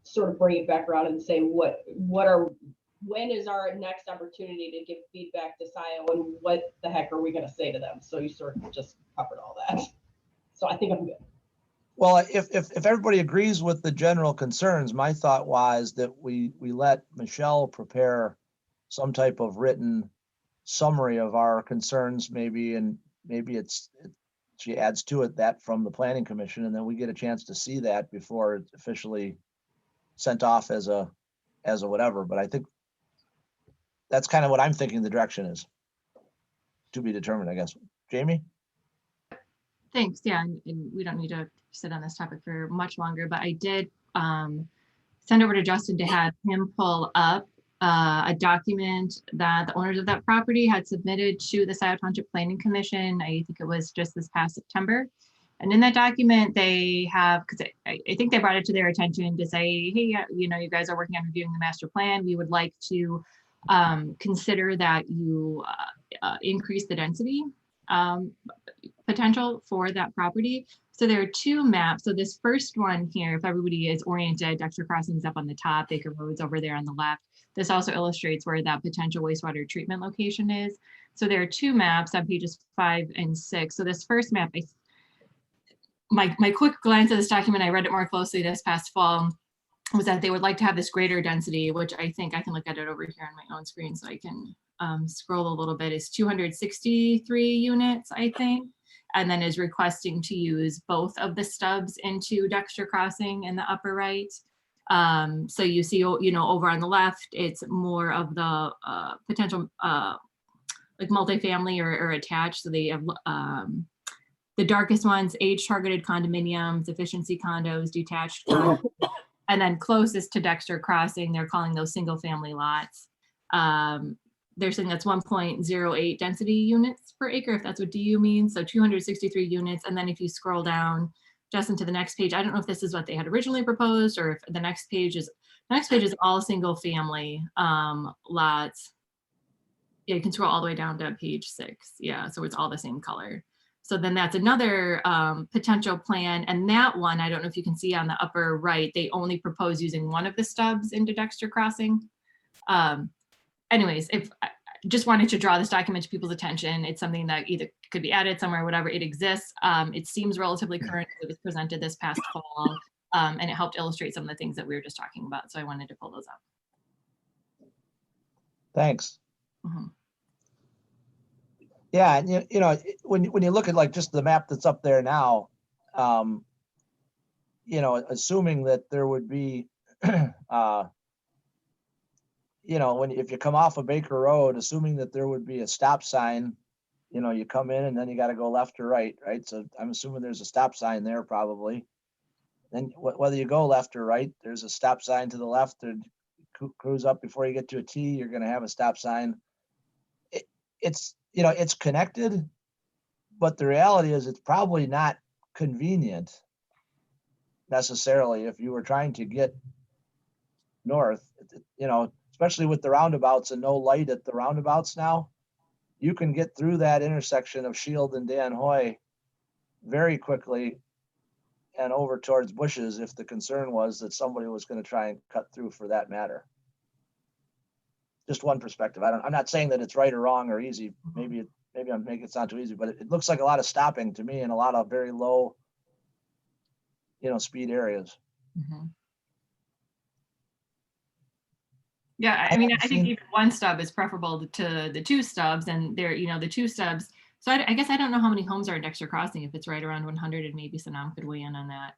sort of bring it back around and say, when is our next opportunity to give feedback to Scio, and what the heck are we going to say to them? So you sort of just covered all that. So I think I'm good. Well, if everybody agrees with the general concerns, my thought was that we let Michelle prepare some type of written summary of our concerns, maybe, and maybe she adds to it that from the Planning Commission, and then we get a chance to see that before it's officially sent off as a whatever. But I think that's kind of what I'm thinking the direction is, to be determined, I guess. Jamie? Thanks. Yeah, and we don't need to sit on this topic for much longer, but I did send over to Justin to have him pull up a document that the owners of that property had submitted to the Scio Township Planning Commission. I think it was just this past September. And in that document, they have, because I think they brought it to their attention to say, hey, you guys are working on reviewing the master plan. We would like to consider that you increase the density potential for that property. So there are two maps. So this first one here, if everybody is oriented, Dexter Crossing is up on the top, Baker Road's over there on the left. This also illustrates where that potential wastewater treatment location is. So there are two maps on pages 5 and 6. So this first map, my quick glance at this document, I read it more closely this past fall, was that they would like to have this greater density, which I think I can look at it over here on my own screen so I can scroll a little bit, is 263 units, I think, and then is requesting to use both of the stubs into Dexter Crossing in the upper right. So you see, over on the left, it's more of the potential like multifamily or attached. So they have the darkest ones, age-targeted condominiums, efficiency condos, detached condos. And then closest to Dexter Crossing, they're calling those single-family lots. They're saying that's 1.08 density units per acre, if that's what DU means. So 263 units. And then if you scroll down, Justin, to the next page, I don't know if this is what they had originally proposed or if the next page is all single-family lots. Yeah, you can scroll all the way down to page 6. Yeah, so it's all the same color. So then that's another potential plan. And that one, I don't know if you can see on the upper right, they only propose using one of the stubs into Dexter Crossing. Anyways, if I just wanted to draw this document to people's attention, it's something that either could be added somewhere, whatever, it exists. It seems relatively current. It was presented this past fall, and it helped illustrate some of the things that we were just talking about. So I wanted to pull those up. Thanks. Mhm. Yeah, and when you look at like just the map that's up there now, assuming that there would be, if you come off of Baker Road, assuming that there would be a stop sign, you come in and then you got to go left or right, right? So I'm assuming there's a stop sign there probably. Then whether you go left or right, there's a stop sign to the left, or cruise up before you get to a T, you're going to have a stop sign. It's connected, but the reality is it's probably not convenient necessarily if you were trying to get north, especially with the roundabouts and no light at the roundabouts now. You can get through that intersection of Shield and Dan Hoy very quickly and over towards Bushes if the concern was that somebody was going to try and cut through for that matter. Just one perspective. I'm not saying that it's right or wrong or easy. Maybe I'm making it sound too easy, but it looks like a lot of stopping to me in a lot of very low, speed areas. Mhm. Yeah, I mean, I think even one stub is preferable to the two stubs, and the two stubs. So I guess I don't know how many homes are in Dexter Crossing, if it's right around 100, and maybe Sanam could weigh in on that.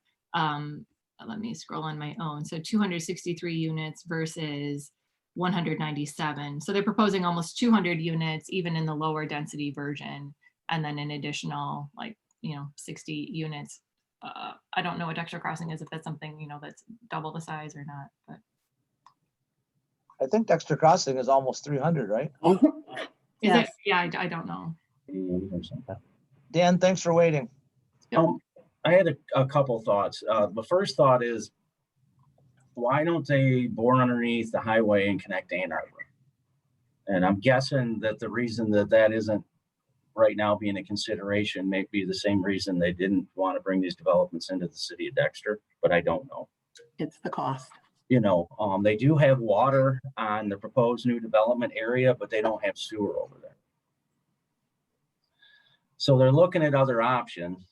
Let me scroll on my own. So 263 units versus 197. So they're proposing almost 200 units, even in the lower density version, and then an additional 60 units. I don't know what Dexter Crossing is, if that's something, that's double the size or not, but. I think Dexter Crossing is almost 300, right? Is it? Yeah, I don't know. Dan, thanks for waiting. I had a couple thoughts. The first thought is, why don't they bore underneath the highway and connect Ann Arbor? And I'm guessing that the reason that isn't right now being a consideration may be the same reason they didn't want to bring these developments into the city of Dexter, but I don't know. It's the cost. They do have water on the proposed new development area, but they don't have sewer over there. So they're looking at other options,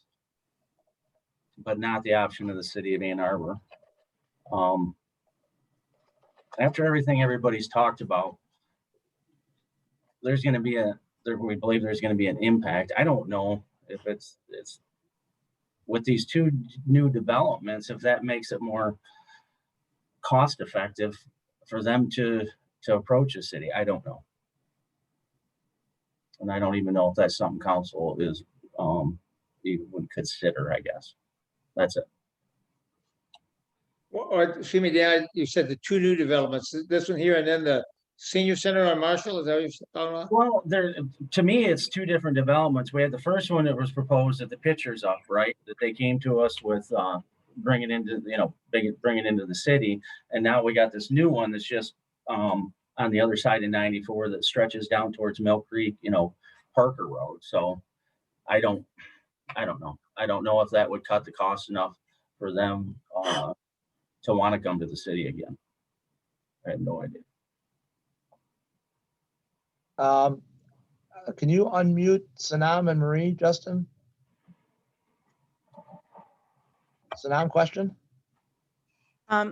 but not the option of the city of Ann Arbor. After everything everybody's talked about, we believe there's going to be an impact. I don't know if it's with these two new developments, if that makes it more cost effective for them to approach the city. I don't know. And I don't even know if that's something council is even would consider, I guess. That's it. Or, excuse me, Dan, you said the two new developments, this one here and then the senior center on Marshall, is that what you're talking about? Well, to me, it's two different developments. We had the first one that was proposed at the pictures up, right? That they came to us with bringing into the city, and now we got this new one that's just on the other side of 94 that stretches down towards Mill Creek, Parker Road. So I don't know. I don't know if that would cut the cost enough for them to want to come to the city again. I have no idea. Can you unmute Sanam and Marie, Justin? Sanam, question?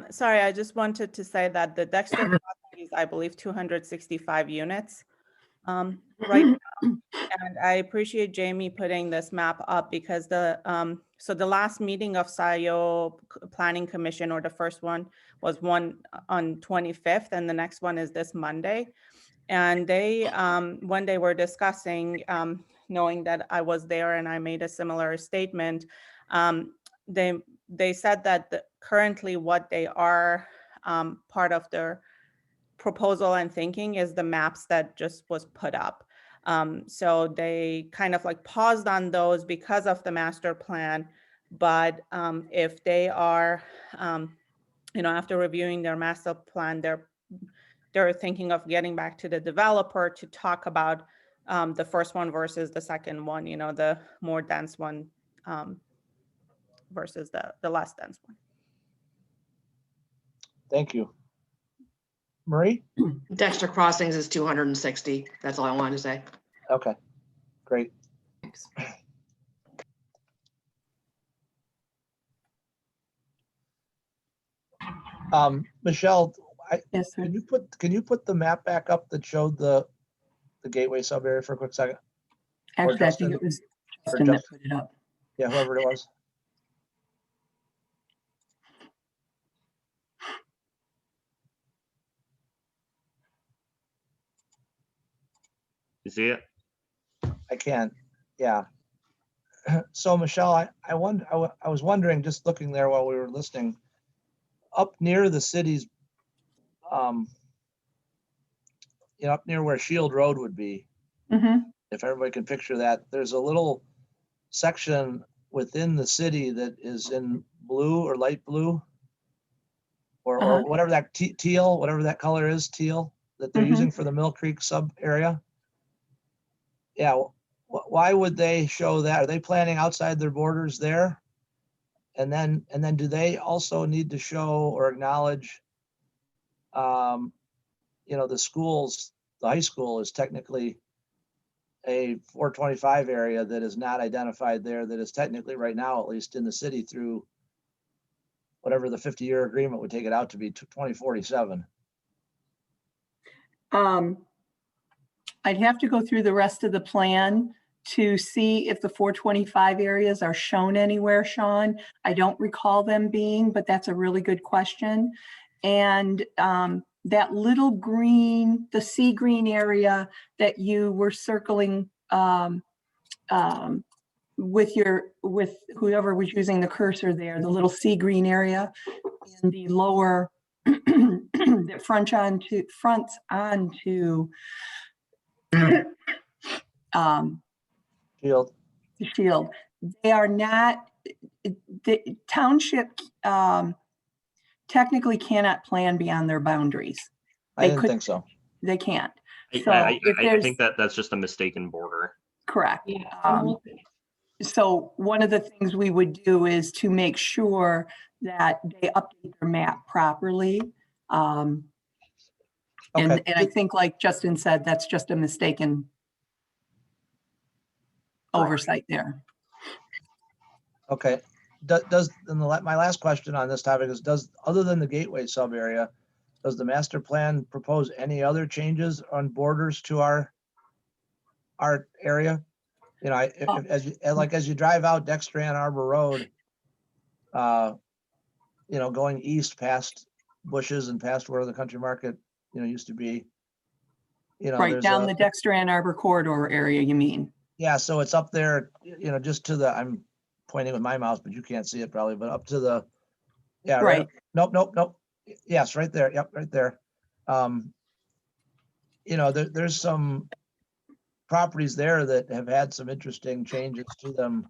Sorry, I just wanted to say that the Dexter Crossing is, I believe, 265 units. right now. And I appreciate Jamie putting this map up because so the last meeting of Scio Planning Commission, or the first one, was one on 25th, and the next one is this Monday. And they, when they were discussing, knowing that I was there and I made a similar statement, they said that currently what they are part of their proposal and thinking is the maps that just was put up. So they kind of like paused on those because of the master plan. But if they are, after reviewing their master plan, they're thinking of getting back to the developer to talk about the first one versus the second one, the more dense one versus the less dense one. Thank you. Marie? Dexter Crossings is 260. That's all I wanted to say. Okay, great. Thanks. Michelle, Yes, sir. can you put the map back up that showed the Gateway sub area for a quick second? Actually, I Justin? think it was Or Justin that Justin? put it up. Yeah, whoever it was. You see it? I can, yeah. So Michelle, I was wondering, just looking there while we were listening, up near the city's, up near where Shield Road would be, Mhm. if everybody can picture that, there's a little section within the city that is in blue or light blue, or Uh-huh. whatever that teal, whatever that color is, teal, that they're Mhm. using for the Mill Creek sub area. Yeah, why would they show that? Are they planning outside their borders there? And then do they also need to show or acknowledge, the schools, the high school is technically a 425 area that is not identified there, that is technically right now, at least in the city, through whatever the 50-year agreement would take it out to be, 2047. I'd have to go through the rest of the plan to see if the 425 areas are shown anywhere, Sean. I don't recall them being, but that's a really good question. And that little green, the sea green area that you were circling with whoever was using the cursor there, the little sea green area in the lower that fronts onto Shield. the Shield. They are not, the township technically cannot plan beyond their boundaries. I didn't think so. They can't. So I if think that's just a mistaken border. correct. Yeah. I'm looking. So one of the things we would do is to make sure that they update their map properly. And Okay. I think, like Justin said, that's just a mistaken oversight there. Okay. My last question on this topic is, other than the Gateway sub area, does the master plan propose any other changes on borders to our area? As you drive out Dexter Ann Arbor Road, going east past Bushes and past where the Country Market, used to be, Right there's down the Dexter Ann Arbor corridor area, you mean? yeah, so it's up there, just to I'm pointing with my mouse, but you can't see it probably, but up to the, yeah, Right. Nope. Yes, right there. Yep, right there. There's some properties there that have had some interesting changes to them.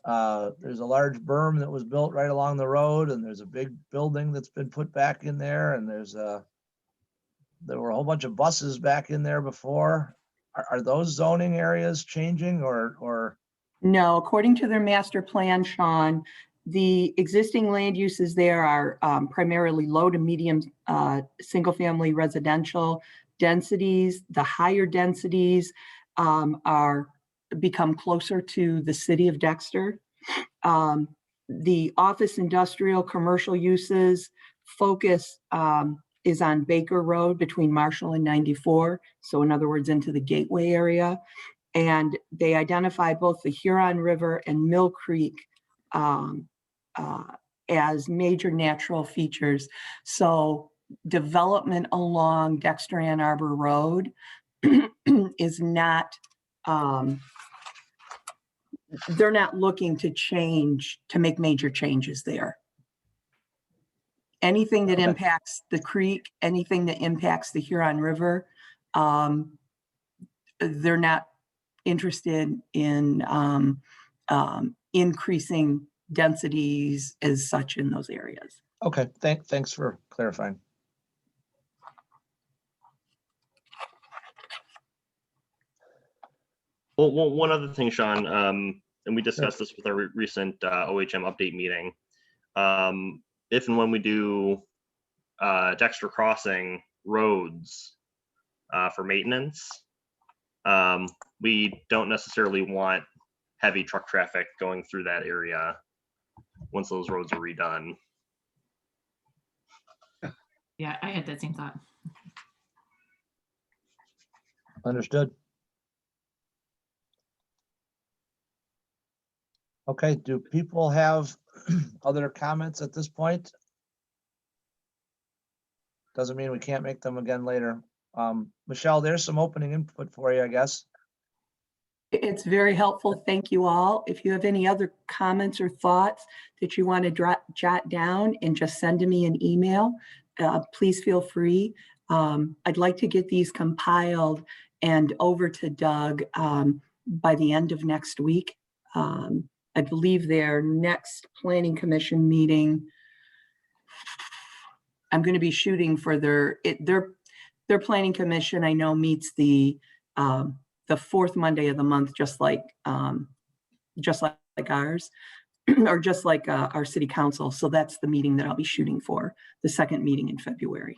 There's a large berm that was built right along the road, and there's a big building that's been put back in there, and there were a whole bunch of buses back in there before. Are those zoning areas changing or? No, according to their master plan, Sean, the existing land uses there are primarily low to medium single-family residential densities. The higher densities become closer to the city of Dexter. The office, industrial, commercial uses focus is on Baker Road between Marshall and 94. So in other words, into the Gateway area. And they identify both the Huron River and Mill Creek as major natural features. So development along Dexter Ann Arbor Road is not, they're not looking to make major changes there. Anything that impacts the creek, anything that impacts the Huron River, they're not interested in increasing densities as such in those areas. Okay, thanks for clarifying. Well, one other thing, Sean, and we discussed this with our recent OHM update meeting. If and when we do Dexter Crossing roads for maintenance, we don't necessarily want heavy truck traffic going through that area once those roads are redone. Yeah, I had that same thought. Understood. Okay, do people have other comments at this point? Doesn't mean we can't make them again later. Michelle, there's some opening input for you, I guess. It's very helpful. Thank you all. If you have any other comments or thoughts that you want to jot down and just send to me an email, please feel free. I'd like to get these compiled and over to Doug by the end of next week. I believe their next planning commission meeting, I'm going to be shooting for their planning commission. I know meets the fourth Monday of the month, just like ours, or just like our city council. So that's the meeting that I'll be shooting for, the second meeting in February.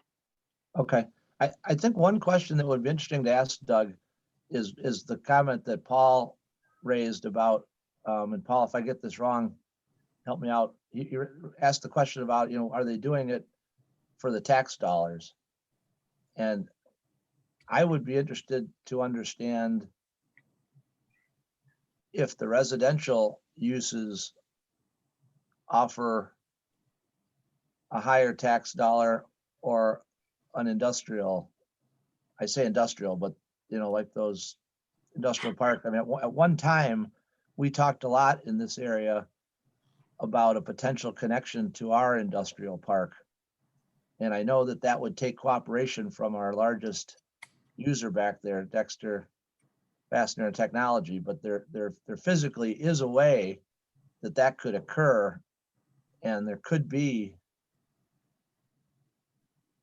Okay, I think one question that would be interesting to ask Doug is the comment that Paul raised about, and Paul, if I get this wrong, help me out. You asked the question about, are they doing it for the tax dollars? And I would be interested to understand if the residential uses offer a higher tax dollar or an industrial. I say industrial, but like those industrial park. I mean, at one time, we talked a lot in this area about a potential connection to our industrial park. And I know that would take cooperation from our largest user back there, Dexter Fastener and Technology, but there physically is a way that could occur, and there could be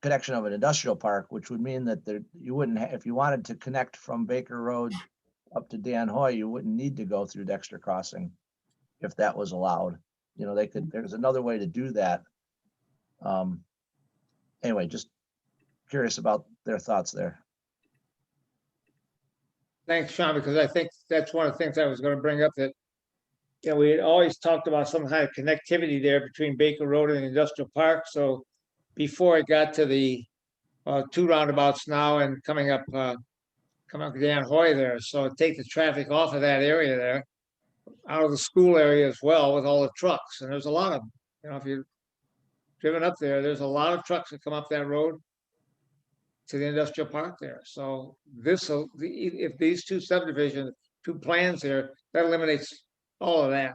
connection of an industrial park, which would mean that you wouldn't if you wanted to connect from Baker Road up to Dan Hoy, you wouldn't need to go through Dexter Crossing if that was allowed. There's another way to do that. Anyway, just curious about their thoughts there. Thanks, Sean, because I think that's one of the things I was going to bring up, that we had always talked about some kind of connectivity there between Baker Road and Industrial Park. So before it got to the two roundabouts now and coming up Dan Hoy there, so take the traffic off of that area there, out of the school area as well, with all the trucks. And there's a lot of them. If you've driven up there, there's a lot of trucks that come up that road to the industrial park there. So if these two subdivisions, two plans there, that eliminates all of that.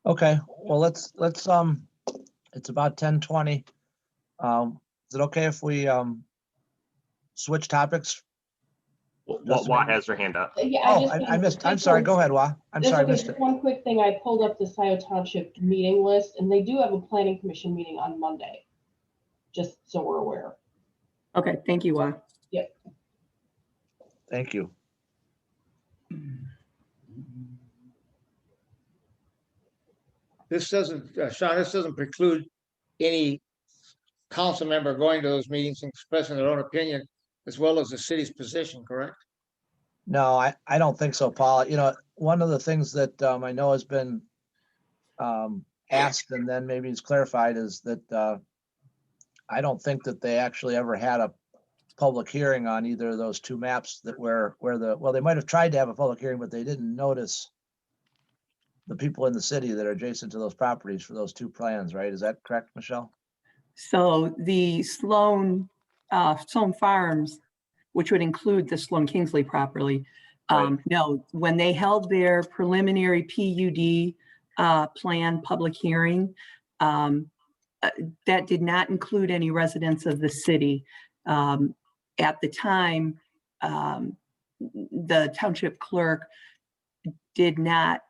Okay, well, let's it's about 10:20. Is it okay if we switch topics? Wah has her hand up. Yeah, I missed. I'm sorry. Go ahead, Wah. I'm sorry, I missed it. One quick thing. I pulled up the Scio Township meeting list, and they do have a planning commission meeting on Monday. Just so we're aware. Okay, thank you, Wah. Yep. Thank you. This doesn't, Sean, this doesn't preclude any council member going to those meetings and expressing their own opinion, as well as the city's position, correct? No, I don't think so, Paul. One of the things that I know has been asked and then maybe it's clarified is that I don't think that they actually ever had a public hearing on either of those two maps that well, they might have tried to have a public hearing, but they didn't notice the people in the city that are adjacent to those properties for those two plans, right? Is that correct, Michelle? So the Sloan Farms, which would include the Sloan Kingsley property, Right. no, when they held their preliminary PUD plan public hearing, that did not include any residents of the city. At the time, the township clerk did not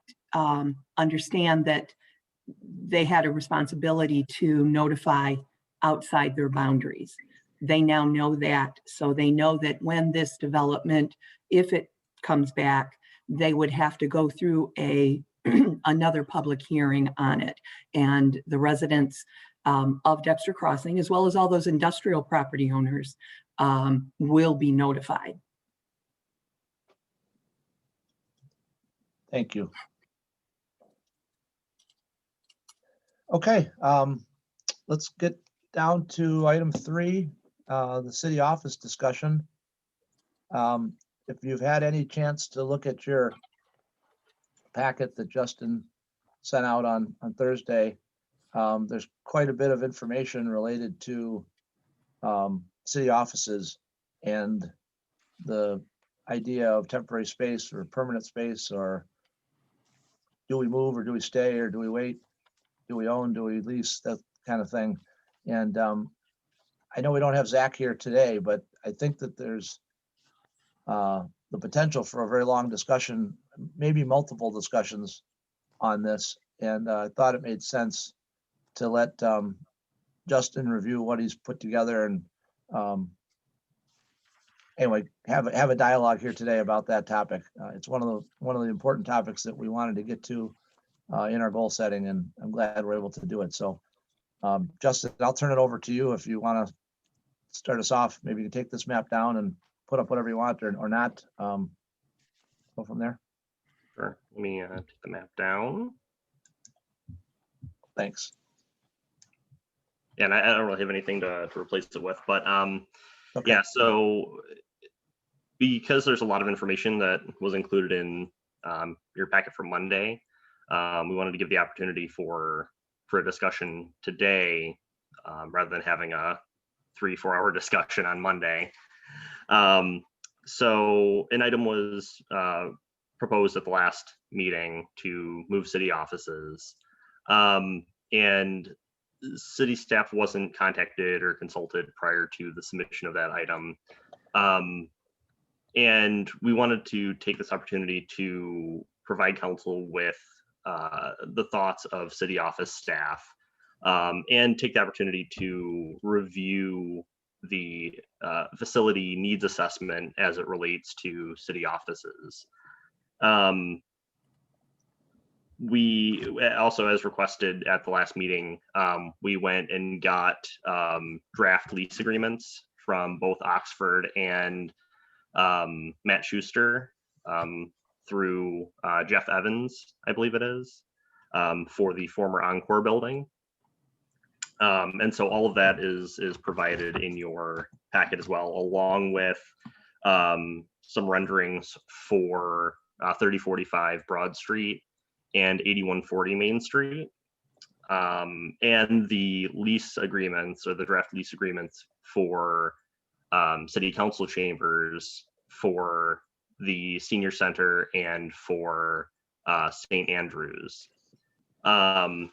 understand that they had a responsibility to notify outside their boundaries. They now know that. So they know that when this development, if it comes back, they would have to go through another public hearing on it. And the residents of Dexter Crossing, as well as all those industrial property owners, will be notified. Thank you. Okay, let's get down to item 3, the city office discussion. If you've had any chance to look at your packet that Justin sent out on Thursday, there's quite a bit of information related to city offices and the idea of temporary space or permanent space, or do we move or do we stay or do we wait? Do we own, do we lease, that kind of thing. And I know we don't have Zach here today, but I think that there's the potential for a very long discussion, maybe multiple discussions on this. And I thought it made sense to let Justin review what he's put together and anyway, have a dialogue here today about that topic. It's one of the important topics that we wanted to get to in our goal setting, and I'm glad we're able to do it. So Justin, I'll turn it over to you if you want to start us off. Maybe you can take this map down and put up whatever you want or not. Go from there. Sure. Let me take the map down. Thanks. Yeah, and I don't really have anything to replace it with, but Okay. yeah, so because there's a lot of information that was included in your packet for Monday, we wanted to give the opportunity for a discussion today rather than having a 3-4 hour discussion on Monday. So an item was proposed at the last meeting to move city offices, and city staff wasn't contacted or consulted prior to the submission of that item. And we wanted to take this opportunity to provide council with the thoughts of city office staff and take the opportunity to review the facility needs assessment as it relates to city offices. We also, as requested at the last meeting, we went and got draft lease agreements from both Oxford and Matt Schuster through Jeff Evans, I believe it is, for the former Encore building. And so all of that is provided in your packet as well, along with some renderings for 3045 Broad Street and 8140 Main Street, and the lease agreements or the draft lease agreements for city council chambers for the senior center and for St. Andrews. And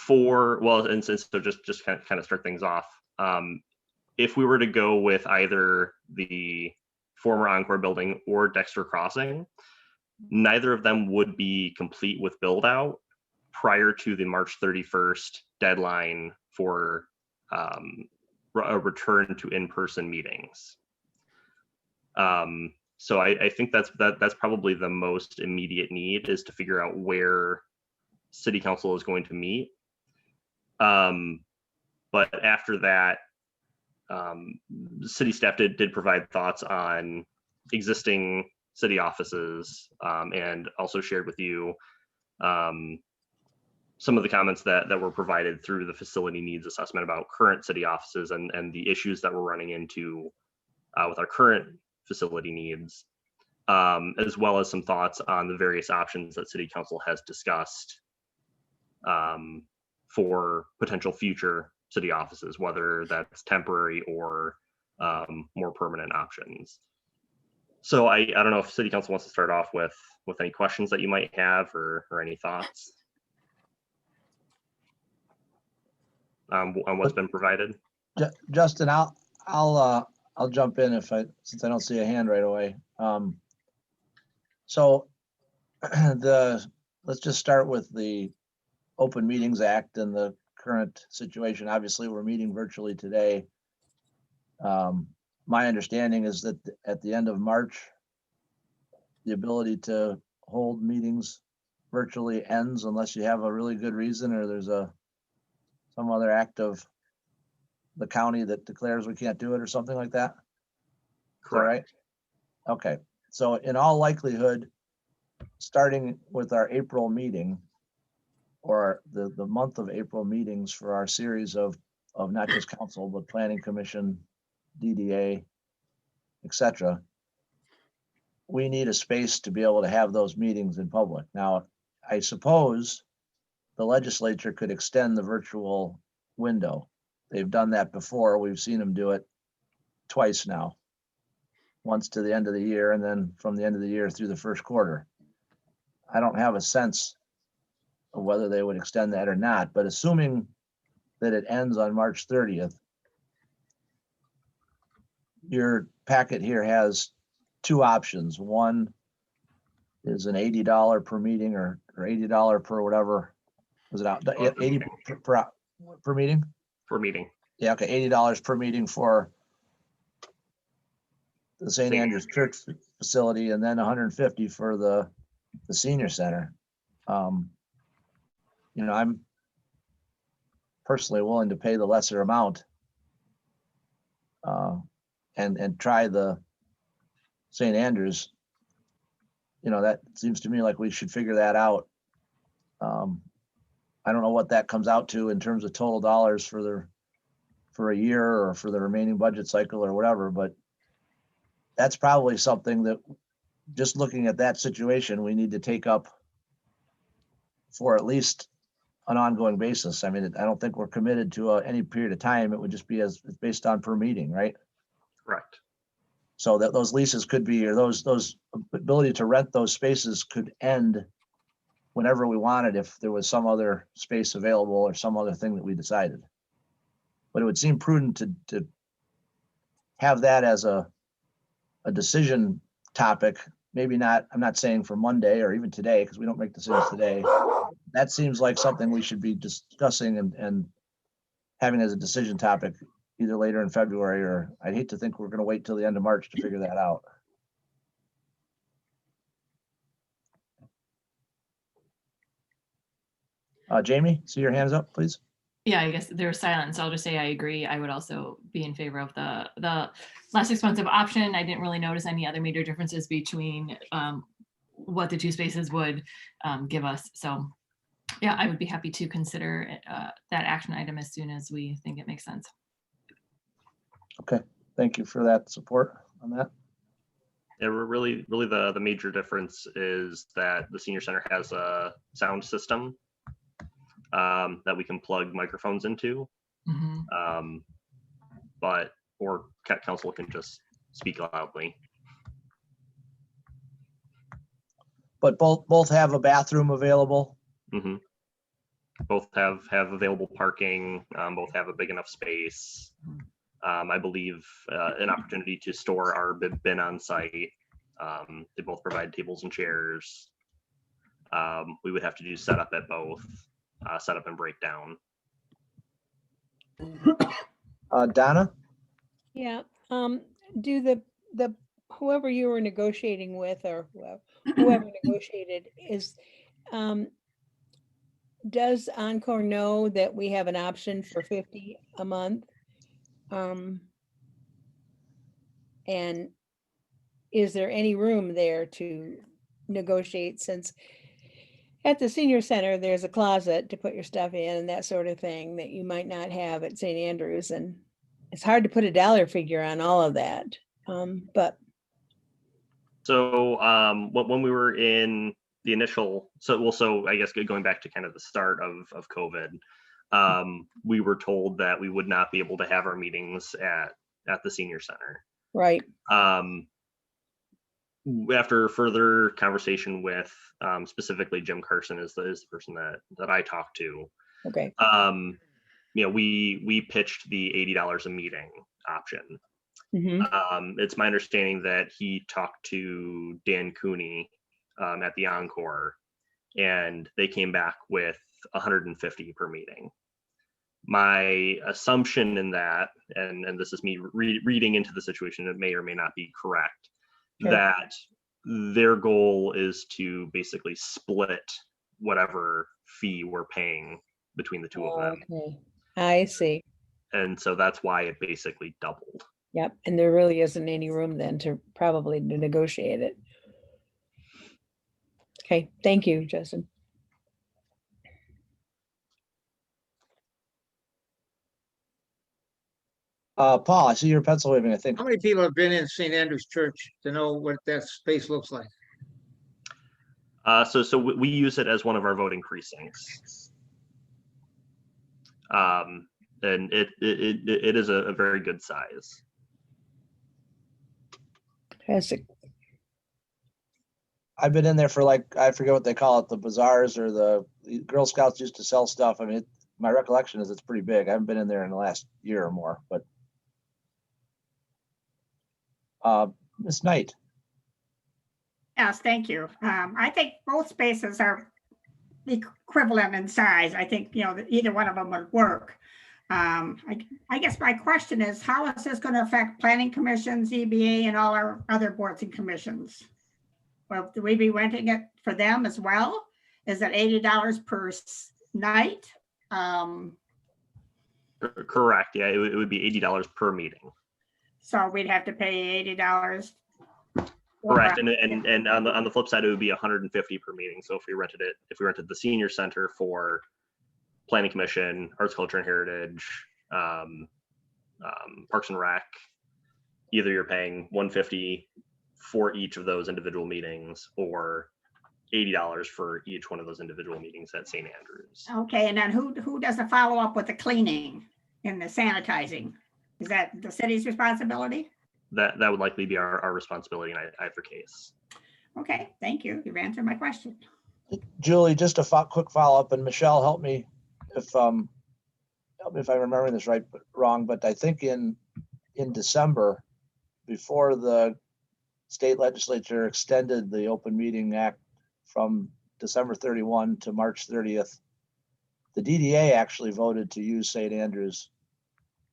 so just kind of start things off. If we were to go with either the former Encore building or Dexter Crossing, neither of them would be complete with build out prior to the March 31st deadline for a return to in-person meetings. So I think that's probably the most immediate need, is to figure out where city council is going to meet. But after that, city staff did provide thoughts on existing city offices, and also shared with you some of the comments that were provided through the facility needs assessment about current city offices and the issues that we're running into with our current facility needs, as well as some thoughts on the various options that City Council has discussed for potential future city offices, whether that's temporary or more permanent options. So I don't know if City Council wants to start off with any questions that you might have or any thoughts on what's been provided. Justin, I'll jump in since I don't see a hand right away. So let's just start with the Open Meetings Act and the current situation. Obviously, we're meeting virtually today. My understanding is that at the end of March, the ability to hold meetings virtually ends unless you have a really good reason or there's some other act of the county that declares we can't do it or something like that. Is that right? Okay. So in all likelihood, starting with our April meeting or the month of April meetings for our series of not just council, but planning commission, DDA, etc., we need a space to be able to have those meetings in public. Now, I suppose the legislature could extend the virtual window. They've done that before. We've seen them do it twice now. Once to the end of the year and then from the end of the year through the first quarter. I don't have a sense of whether they would extend that or not, but assuming that it ends on March 30th, your packet here has two options. One is an $80 per meeting or $80 per whatever. Was it out? 80 per meeting? Per meeting. Yeah, okay, $80 per meeting for the St. Andrews Church facility, and then 150 for the senior center. You know, I'm personally willing to pay the lesser amount and try the St. Andrews. You know, that seems to me like we should figure that out. I don't know what that comes out to in terms of total dollars for a year or for the remaining budget cycle or whatever, but that's probably something that, just looking at that situation, we need to take up for at least an ongoing basis. I mean, I don't think we're committed to any period of time. It would just be as based on per meeting, right? Correct. So that those leases could be, or those ability to rent those spaces could end whenever we wanted if there was some other space available or some other thing that we decided. But it would seem prudent to have that as a decision topic. Maybe not, I'm not saying for Monday or even today, because we don't make decisions today. That seems like something we should be discussing and having as a decision topic either later in February, or I'd hate to think we're going to wait till the end of March to figure that out. Jamie, see your hands up, please. Yeah, I guess there's silence. I'll just say I agree. I would also be in favor of the less expensive option. I didn't really notice any other major differences between what the two spaces would give us. So yeah, I would be happy to consider that action item as soon as we think it makes sense. Okay, thank you for that support on that. Yeah, really the major difference is that the senior center has a sound system that we can plug microphones into, or council can just speak loudly. But both have a bathroom available. Mm-hmm. Both have available parking. Both have a big enough space. I believe an opportunity to store our bin on site. They both provide tables and chairs. We would have to do setup at both. Setup and breakdown. Donna? Yeah, do the whoever you were negotiating with, or whoever negotiated, does Encore know that we have an option for $50 a month? And is there any room there to negotiate, since At the senior center, there's a closet to put your stuff in and that sort of thing that you might not have at St. Andrews. And it's hard to put a dollar figure on all of that. But So when we were in the initial, so I guess going back to kind of the start of COVID, we were told that we would not be able to have our meetings at the senior center. right. After further conversation with specifically Jim Carson is the person that I talked to. Okay. We pitched the $80 a meeting option. Mhm. It's my understanding that he talked to Dan Cooney at the Encore, and they came back with 150 per meeting. My assumption in that, and this is me reading into the situation, it may or may not be correct, Sure. that their goal is to basically split whatever fee we're paying between the two of them. Okay. I see. And so that's why it basically doubled. Yep. And there really isn't any room then to probably negotiate it. Okay. Thank you, Justin. Paul, I see your pencil waving, I think. How many people have been in St. Andrew's Church to know what that space looks like? So we use it as one of our voting precincts. And it is a very good size. Fantastic. I've been in there for I forget what they call it, the bazaars or the Girl Scouts used to sell stuff. I mean, my recollection is it's pretty big. I haven't been in there in the last year or more, but Ms. Knight. Yes, thank you. I think both spaces are equivalent in size. I think, either one of them would work. I guess my question is, how is this going to affect planning commission, ZBA, and all our other boards and commissions? Well, do we be renting it for them as well? Is it $80 per night? Correct. Yeah, it would be $80 per meeting. So we'd have to pay $80. Correct. And on the flip side, it would be 150 per meeting. So if we rented the senior center for planning commission, arts, culture and heritage, parks and rec, either you're paying 150 for each of those individual meetings or $80 for each one of those individual meetings at St. Andrews. Okay, and then who does the follow up with the cleaning and the sanitizing? Is that the city's responsibility? That would likely be our responsibility in either case. Okay, thank you. You've answered my question. Julie, just a quick follow up, and Michelle, help me if I'm remembering this right, but wrong. But I think in December, before the state legislature extended the Open Meeting Act from December 31 to March 30th, the DDA actually voted to use St. Andrews.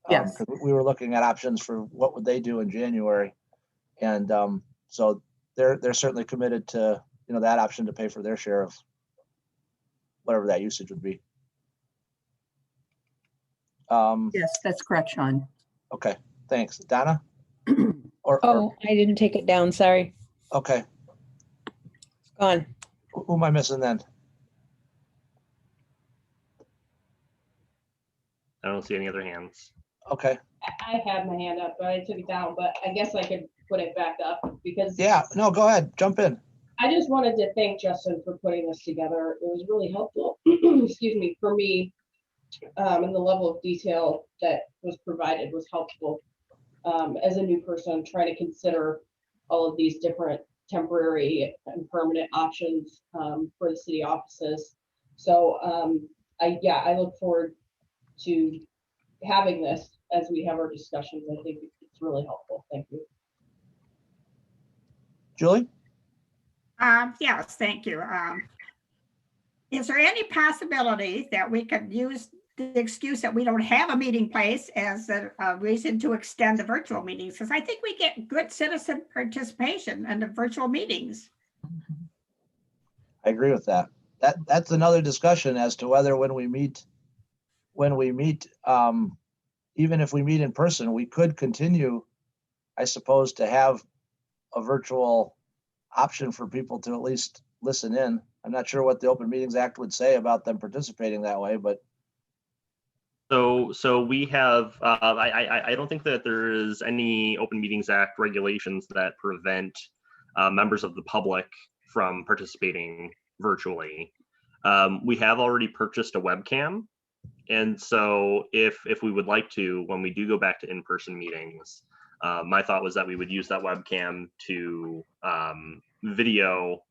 Yes. We were looking at options for what would they do in January, and so they're certainly committed to that option to pay for their share of whatever that usage would be. Yes, that's correct, Sean. Okay, thanks, Donna. Oh, I didn't take it down. Sorry. Okay, Gone. who am I missing then? I don't see any other hands. Okay, I had my hand up, but I took it down, but I guess I could put it back up because yeah, no, go ahead, jump in. I just wanted to thank Justin for putting this together. It was really helpful, excuse me, for me. And the level of detail that was provided was helpful. As a new person, trying to consider all of these different temporary and permanent options for the city offices. So I look forward to having this as we have our discussions. I think it's really helpful. Thank you. Julie? Yes, thank you. Is there any possibility that we could use the excuse that we don't have a meeting place as a reason to extend the virtual meetings? Because I think we get good citizen participation in the virtual meetings. I agree with that. That's another discussion as to whether when we meet, even if we meet in person, we could continue, I suppose, to have a virtual option for people to at least listen in. I'm not sure what the Open Meetings Act would say about them participating that way, but So we have, I don't think that there is any Open Meetings Act regulations that prevent members of the public from participating virtually. We have already purchased a webcam. And so if we would like to, when we do go back to in-person meetings, my thought was that we would use that webcam to video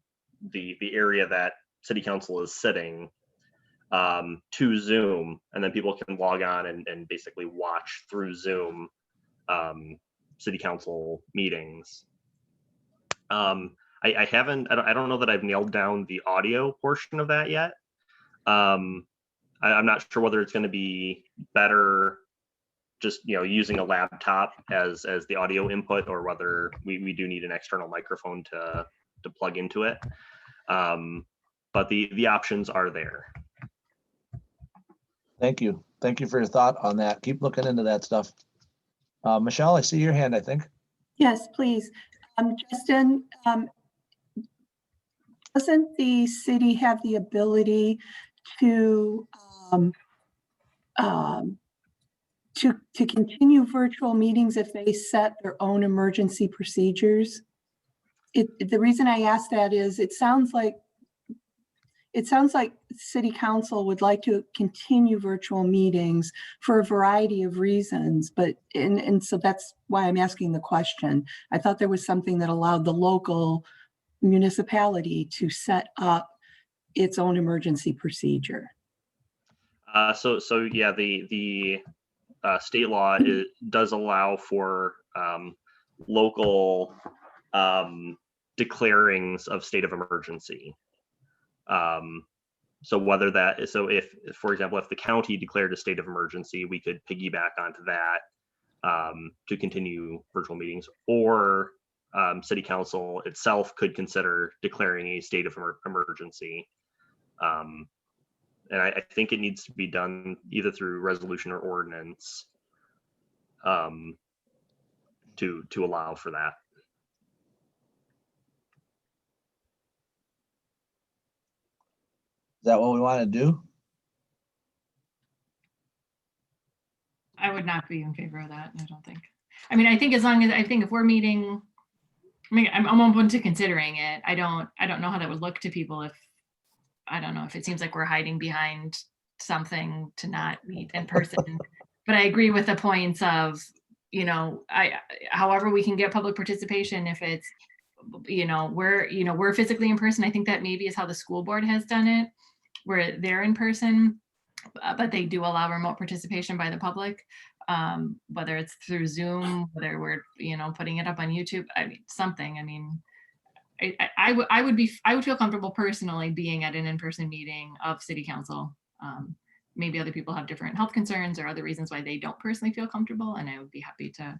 the area that City Council is sitting to Zoom, and then people can log on and basically watch through Zoom City Council meetings. I don't know that I've nailed down the audio portion of that yet. I'm not sure whether it's going to be better just using a laptop as the audio input, or whether we do need an external microphone to plug into it. But the options are there. thank you. Thank you for your thought on that. Keep looking into that stuff. Michelle, I see your hand, I think. Yes, please. Justin, doesn't the city have the ability to continue virtual meetings if they set their own emergency procedures? The reason I ask that is it sounds like City Council would like to continue virtual meetings for a variety of reasons, and so that's why I'm asking the question. I thought there was something that allowed the local municipality to set up its own emergency procedure. So yeah, the state law does allow for local declarings of state of emergency. So whether that is, so if, for example, if the county declared a state of emergency, we could piggyback onto that to continue virtual meetings, or City Council itself could consider declaring a state of emergency. And I think it needs to be done either through resolution or ordinance to allow for that. Is that what we want to do? I would not be in favor of that. I don't think. I mean, I think if we're meeting, I mean, I'm open to considering it. I don't know how that would look to people if it seems like we're hiding behind something to not meet in person. But I agree with the points of, however we can get public participation, if it's, we're physically in person. I think that maybe is how the school board has done it, where they're in person, but they do allow remote participation by the public, whether it's through Zoom, whether we're, putting it up on YouTube, something. I mean, I would feel comfortable personally being at an in-person meeting of City Council. Maybe other people have different health concerns or other reasons why they don't personally feel comfortable, and I would be happy to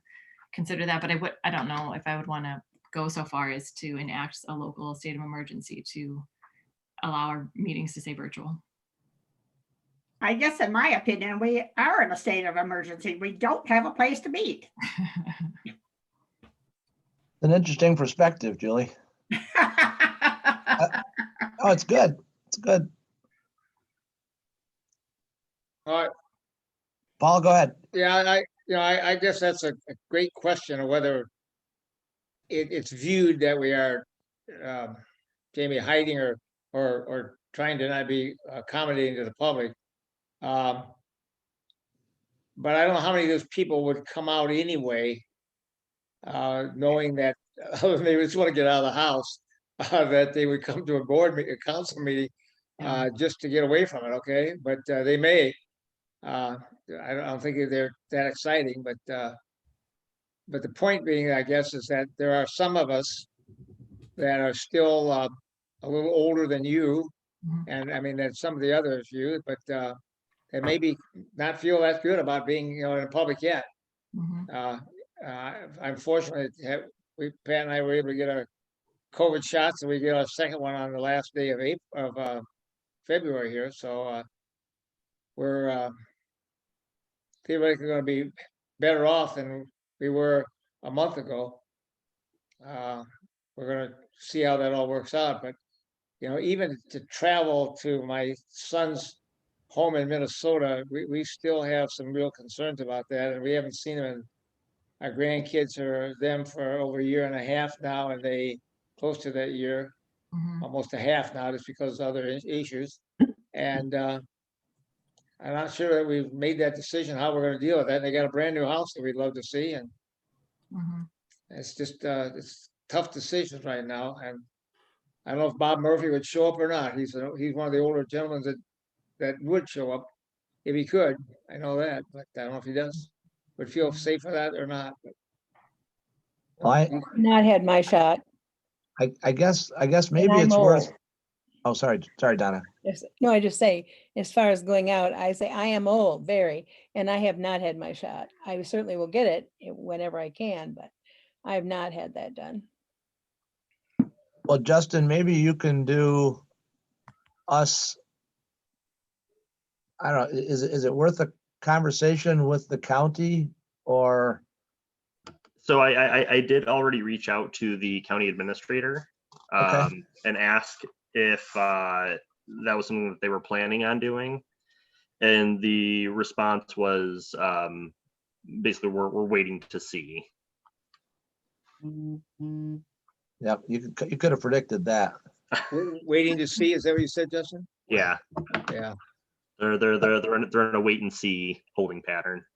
consider that. But I don't know if I would want to go so far as to enact a local state of emergency to allow our meetings to stay virtual. I guess in my opinion, we are in a state of emergency. We don't have a place to meet. An interesting perspective, Julie. Oh, it's good. It's good. All right. Paul, go ahead. Yeah, I guess that's a great question of whether it's viewed that we are Jamie hiding or trying to not be accommodating to the public. But I don't know how many of those people would come out anyway, knowing that they just want to get out of the house, that they would come to a council meeting just to get away from it. Okay, but they may. I don't think they're that exciting, but the point being, I guess, is that there are some of us that are still a little older than you, and I mean that some of the others you, but they maybe not feel that good about being in a public yet. I'm fortunate that Pat and I were able to get our COVID shots, and we get our second one on the last day of February here, so we're theoretically going to be better off than we were a month ago. We're going to see how that all works out, but you know, even to travel to my son's home in Minnesota, we still have some real concerns about that, and we haven't seen them. Our grandkids are them for over a year and a half now, and they close to that year, Mhm. almost a half now, just because of other issues. And I'm not sure that we've made that decision how we're going to deal with that. They got a brand new house that we'd love to see, and Mhm. it's just it's tough decisions right now. And I don't know if Bob Murphy would show up or not. He's one of the older gentlemen that would show up if he could. I know that, but I don't know if he does. Would feel safe for that or not. But Well, Not had my shot. I guess maybe I'm it's worth, old. oh, sorry, Donna. No, I just say, as far as going out, I say I am old, very, and I have not had my shot. I certainly will get it whenever I can, but I have not had that done. Well, Justin, maybe you can do us, I don't know, is it worth a conversation with the county or? So I did already reach out to the county administrator Okay. and ask if that was something that they were planning on doing. And the response was basically we're waiting to see. Yeah, you could have predicted that. waiting to see, is that what you said, Justin? Yeah, Yeah. they're in a wait and see holding pattern.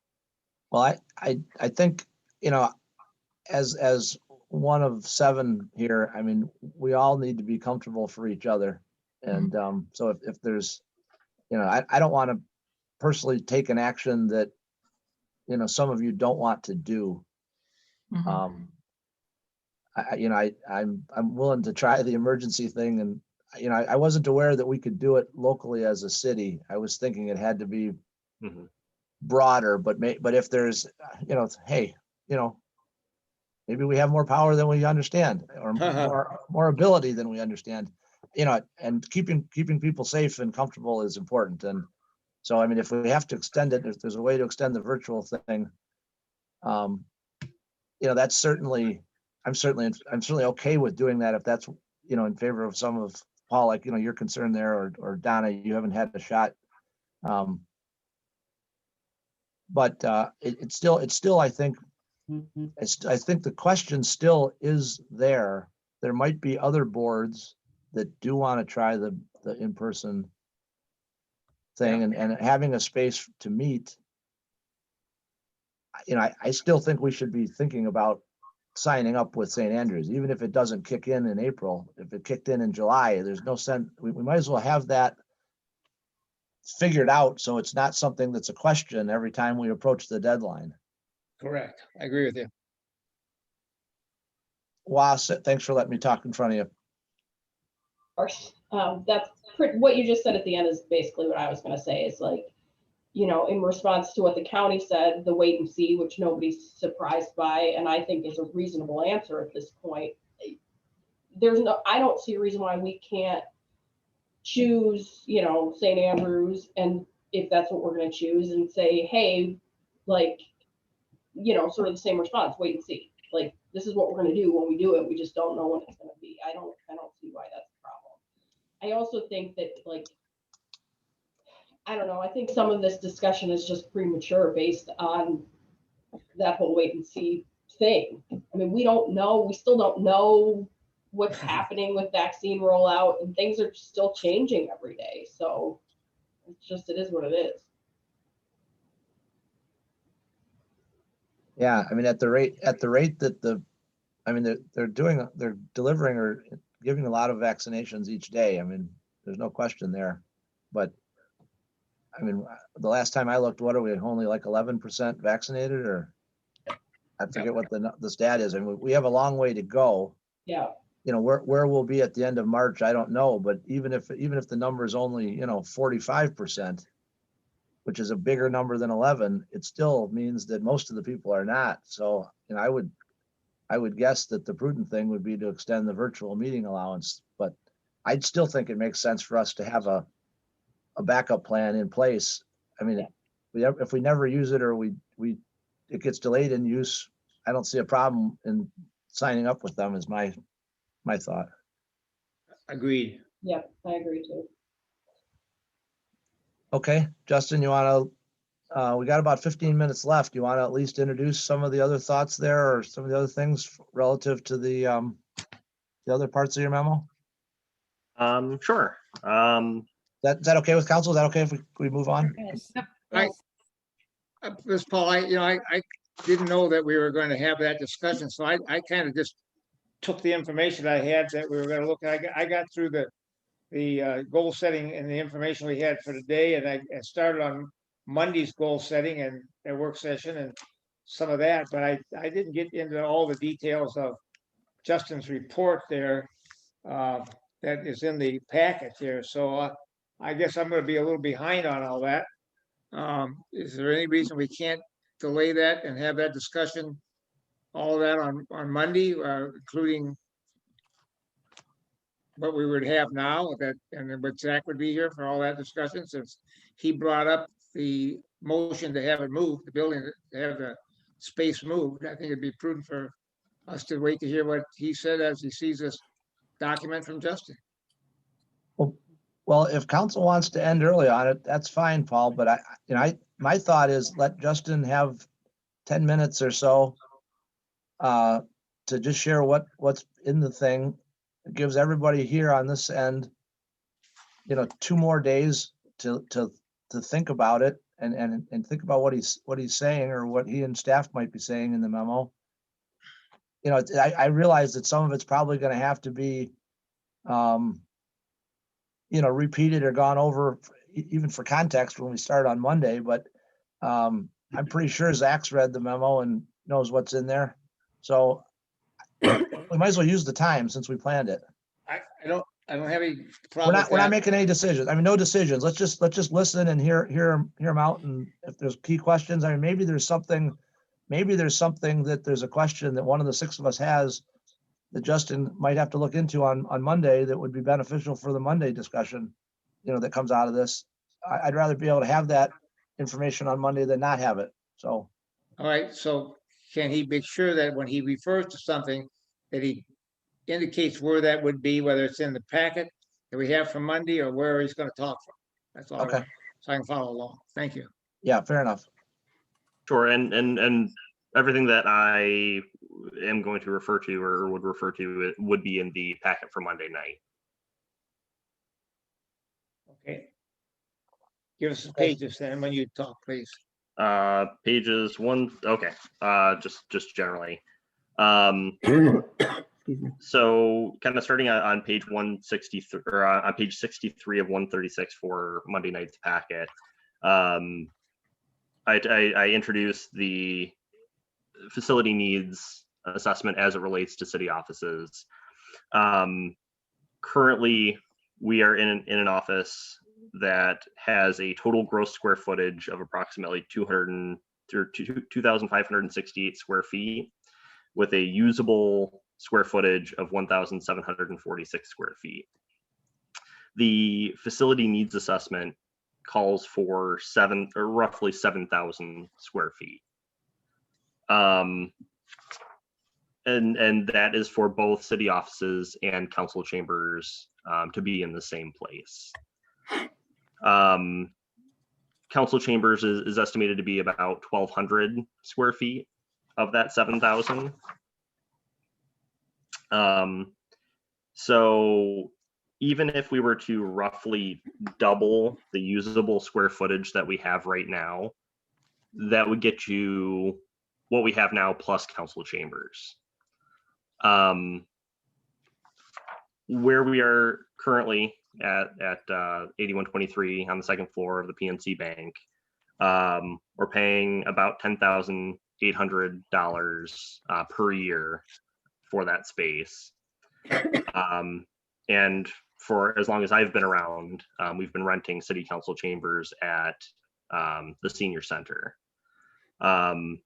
Well, I think, you know, as one of 7 here, I mean, we all need to be comfortable for each other. And so if there's, you know, I don't want to personally take an action that, you know, some of you don't want to do. Mhm. I'm willing to try the emergency thing, and you know, I wasn't aware that we could do it locally as a city. I was thinking it had to be broader, but if there's, you know, hey, you know, maybe we have more power than we understand, or more ability than we understand, you know, and keeping people safe and comfortable is important. And so, I mean, if we have to extend it, if there's a way to extend the virtual thing, you know, that's certainly, I'm certainly okay with doing that if that's, you know, in favor of some of Paul, like, you know, your concern there, or Donna, you haven't had a shot. But it's still, I think, I think the question still is there. There might be other boards that do want to try the in-person thing, and having a space to meet. You know, I still think we should be thinking about signing up with St. Andrews, even if it doesn't kick in April. If it kicked in July, there's no sense. We might as well have that figured out, so it's not something that's a question every time we approach the deadline. Correct. I agree with you. Was, thanks for letting me talk in front of you. Of course. That's what you just said at the end is basically what I was going to say, is like, you know, in response to what the county said, the wait and see, which nobody's surprised by, and I think is a reasonable answer at this point. I don't see a reason why we can't choose, you know, St. Andrews, and if that's what we're going to choose, and say, hey, like, you know, sort of the same response, wait and see. Like, this is what we're going to do when we do it. We just don't know when it's going to be. I don't see why that's a problem. I also think that, like, I don't know, I think some of this discussion is just premature based on that whole wait and see thing. I mean, we still don't know what's happening with vaccine rollout, and things are still changing every day. So it is what it is. Yeah, I mean, at the rate that they're delivering or giving a lot of vaccinations each day. I mean, there's no question there. But I mean, the last time I looked, what are we, only like 11% vaccinated, or I forget what the stat is. I mean, we have a long way to go. Yeah. You know, where we'll be at the end of March, I don't know. But even if the number is only, you know, 45%, which is a bigger number than 11, it still means that most of the people are not. So, you know, I would guess that the prudent thing would be to extend the virtual meeting allowance, but I'd still think it makes sense for us to have a backup plan in place. I mean, if we never use it, or it gets delayed in use, I don't see a problem in signing up with them, is my thought. Agreed. Yep, I agree too. Okay, Justin, you want to, we got about 15 minutes left. You want to at least introduce some of the other thoughts there or some of the other things relative to the other parts of your memo? Sure. Is that okay with council? Is that okay if we move on? Yes. I- Yes. Ms. Paul, I didn't know that we were going to have that discussion, so I kind of just took the information I had that we were going to look at. I got through the goal setting and the information we had for today, and I started on Monday's goal setting and their work session and some of that, but I didn't get into all the details of Justin's report there that is in the packet here. So I guess I'm going to be a little behind on all that. Is there any reason we can't delay that and have that discussion, all that on Monday, including what we would have now, that, and then what Zach would be here for all that discussion, since he brought up the motion to have it moved, the building, to have the space moved? I think it'd be prudent for us to wait to hear what he said as he sees this document from Justin. Well, if council wants to end early on it, that's fine, Paul, but my thought is let Justin have 10 minutes or so to just share what's in the thing. It gives everybody here on this end, 2 more days to think about it and think about what he's saying or what he and staff might be saying in the memo. I realize that some of it's probably going to have to be repeated or gone over even for context when we start on Monday, but I'm pretty sure Zach's read the memo and knows what's in there. So we might as well use the time since we planned it. I don't have any problem. We're not making any decisions. I mean, no decisions. Let's just listen and hear them out. And if there's key questions, I mean, maybe there's something that there's a question that one of the 6 of us has that Justin might have to look into on Monday that would be beneficial for the Monday discussion, that comes out of this. I'd rather be able to have that information on Monday than not have it. So. All right, so can he make sure that when he refers to something, that he indicates where that would be, whether it's in the packet that we have for Monday or where he's going to talk from? That's all. Okay. So I can follow along. Thank you. Yeah, fair enough. Sure. And everything that I am going to refer to or would refer to it would be in the packet for Monday night. Okay. Give us the pages then when you talk, please. Pages 1. Okay. Just generally. So kind of starting on page 163 or on page 63 of 136 for Monday night's packet. I introduced the facility needs assessment as it relates to city offices. Currently, we are in an office that has a total gross square footage of approximately 2,568 square feet, with a usable square footage of 1,746 square feet. The facility needs assessment calls for roughly 7,000 square feet. And that is for both city offices and council chambers to be in the same place. Council chambers is estimated to be about 1,200 square feet of that 7,000. So even if we were to roughly double the usable square footage that we have right now, that would get you what we have now plus council chambers. Where we are currently at 8123 on the second floor of the PNC Bank, we're paying about $10,800 per year for that space. And for as long as I've been around, we've been renting city council chambers at the senior center. And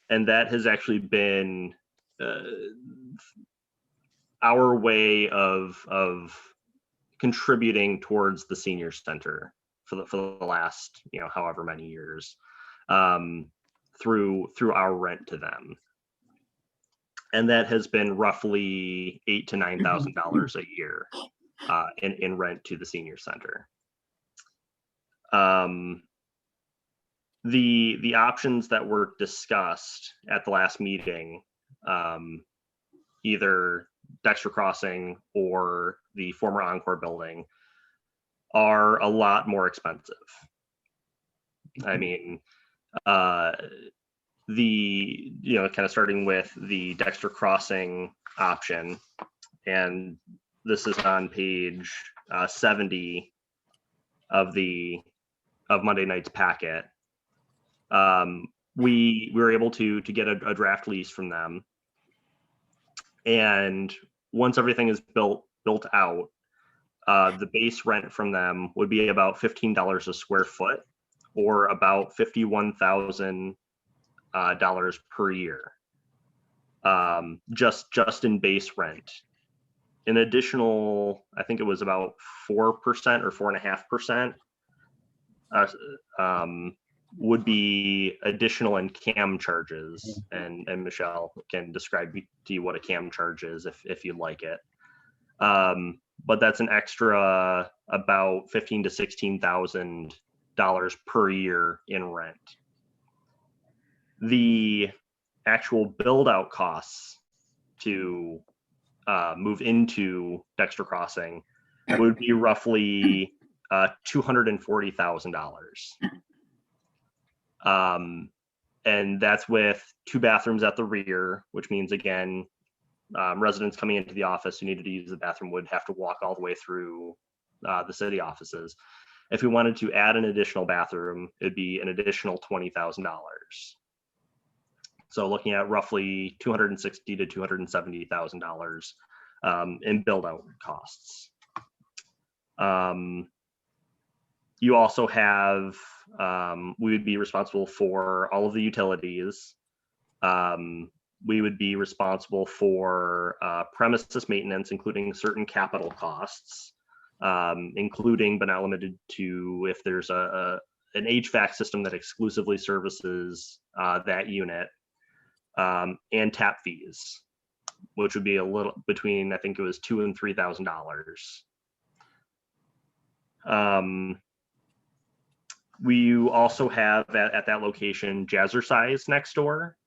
that has actually been our way of contributing towards the senior center for the last, however many years, through our rent to them. And that has been roughly $8,000 to $9,000 a year in rent to the senior center. The options that were discussed at the last meeting, either Dexter Crossing or the former Encore building, are a lot more expensive. I mean, kind of starting with the Dexter Crossing option, and this is on page 70 of Monday night's packet. We were able to get a draft lease from them, and once everything is built out, the base rent from them would be about $15 a square foot, or about $51,000 per year, just in base rent. An additional, I think it was about 4% or 4.5%, would be additional in CAM charges, and Michelle can describe to you what a CAM charge is if you'd like it. But that's an extra about $15,000 to $16,000 per year in rent. The actual build out costs to move into Dexter Crossing would be roughly $240,000. And that's with 2 bathrooms at the rear, which means, again, residents coming into the office who needed to use the bathroom would have to walk all the way through the city offices. If we wanted to add an additional bathroom, it'd be an additional $20,000. So looking at roughly $260,000 to $270,000 in build out costs. You also have, we would be responsible for all of the utilities. We would be responsible for premises maintenance, including certain capital costs, including but not limited to if there's an HVAC system that exclusively services that unit, and tap fees, which would be a little between, I think it was $2,000 and $3,000. We also have at that location Jazzercise next door,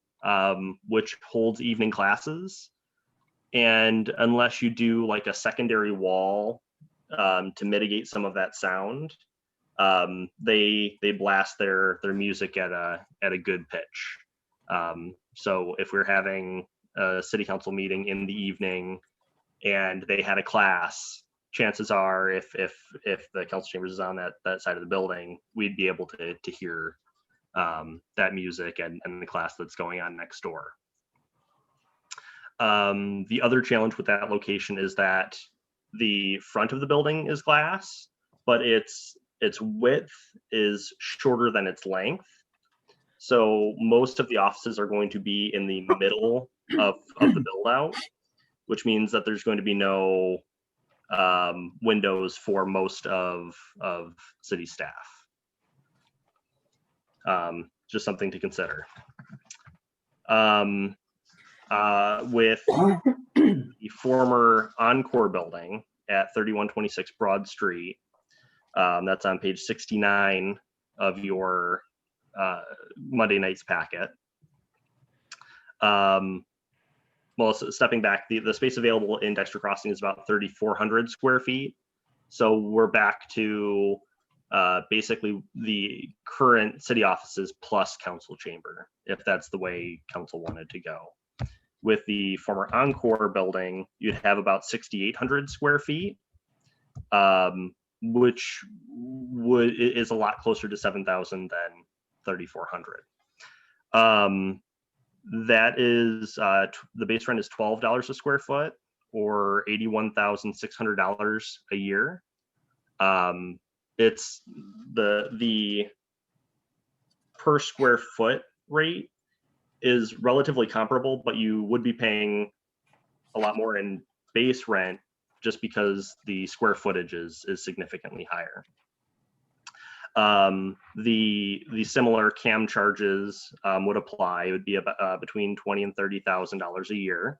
which holds evening classes. And unless you do like a secondary wall to mitigate some of that sound, they blast their music at a good pitch. So if we're having a city council meeting in the evening and they had a class, chances are if the council chambers is on that side of the building, we'd be able to hear that music and the class that's going on next door. The other challenge with that location is that the front of the building is glass, but its width is shorter than its length. So most of the offices are going to be in the middle of the build out, which means that there's going to be no windows for most of city staff. Just something to consider. With the former Encore building at 3126 Broad Street, that's on page 69 of your Monday night's packet. Well, so stepping back, the space available in Dexter Crossing is about 3,400 square feet. So we're back to basically the current city offices plus council chamber, if that's the way council wanted to go. With the former Encore building, you'd have about 6,800 square feet, which is a lot closer to 7,000 than 3,400. That is the base rent is $12 a square foot, or $81,600 a year. It's the per square foot rate is relatively comparable, but you would be paying a lot more in base rent just because the square footage is significantly higher. The similar CAM charges would apply. It would be about between $20,000 and $30,000 a year.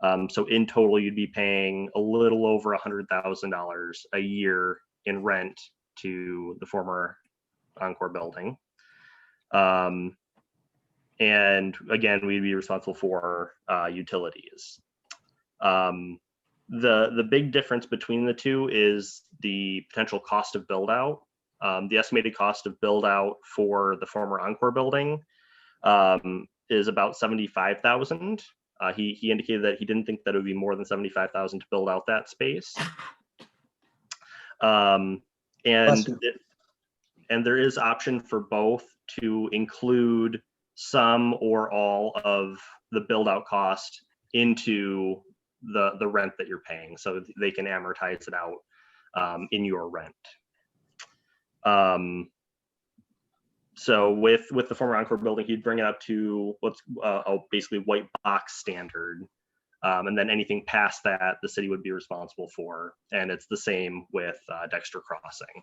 So in total, you'd be paying a little over $100,000 a year in rent to the former Encore building. And again, we'd be responsible for utilities. The big difference between the two is the potential cost of build out. The estimated cost of build out for the former Encore building is about $75,000. He indicated that he didn't think that it would be more than $75,000 to build out that space. And there is option for both to include some or all of the build out cost into the rent that you're paying, so they can amortize it out in your rent. So with the former Encore building, he'd bring it up to what's a basically white box standard. And then anything past that, the city would be responsible for. And it's the same with Dexter Crossing.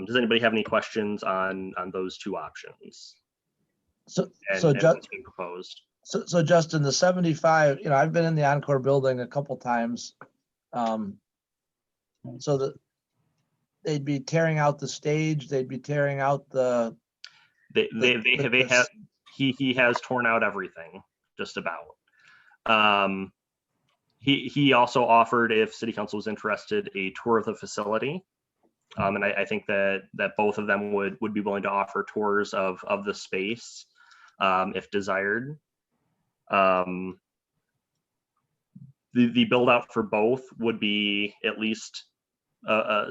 Does anybody have any questions on those two options? So what's being proposed? So Justin, the 75, I've been in the Encore building a couple times. So that they'd be tearing out the stage, they'd be tearing out the. He has torn out everything, just about. He also offered, if City Council was interested, a tour of the facility. And I think that both of them would be willing to offer tours of the space if desired. The build out for both would be at least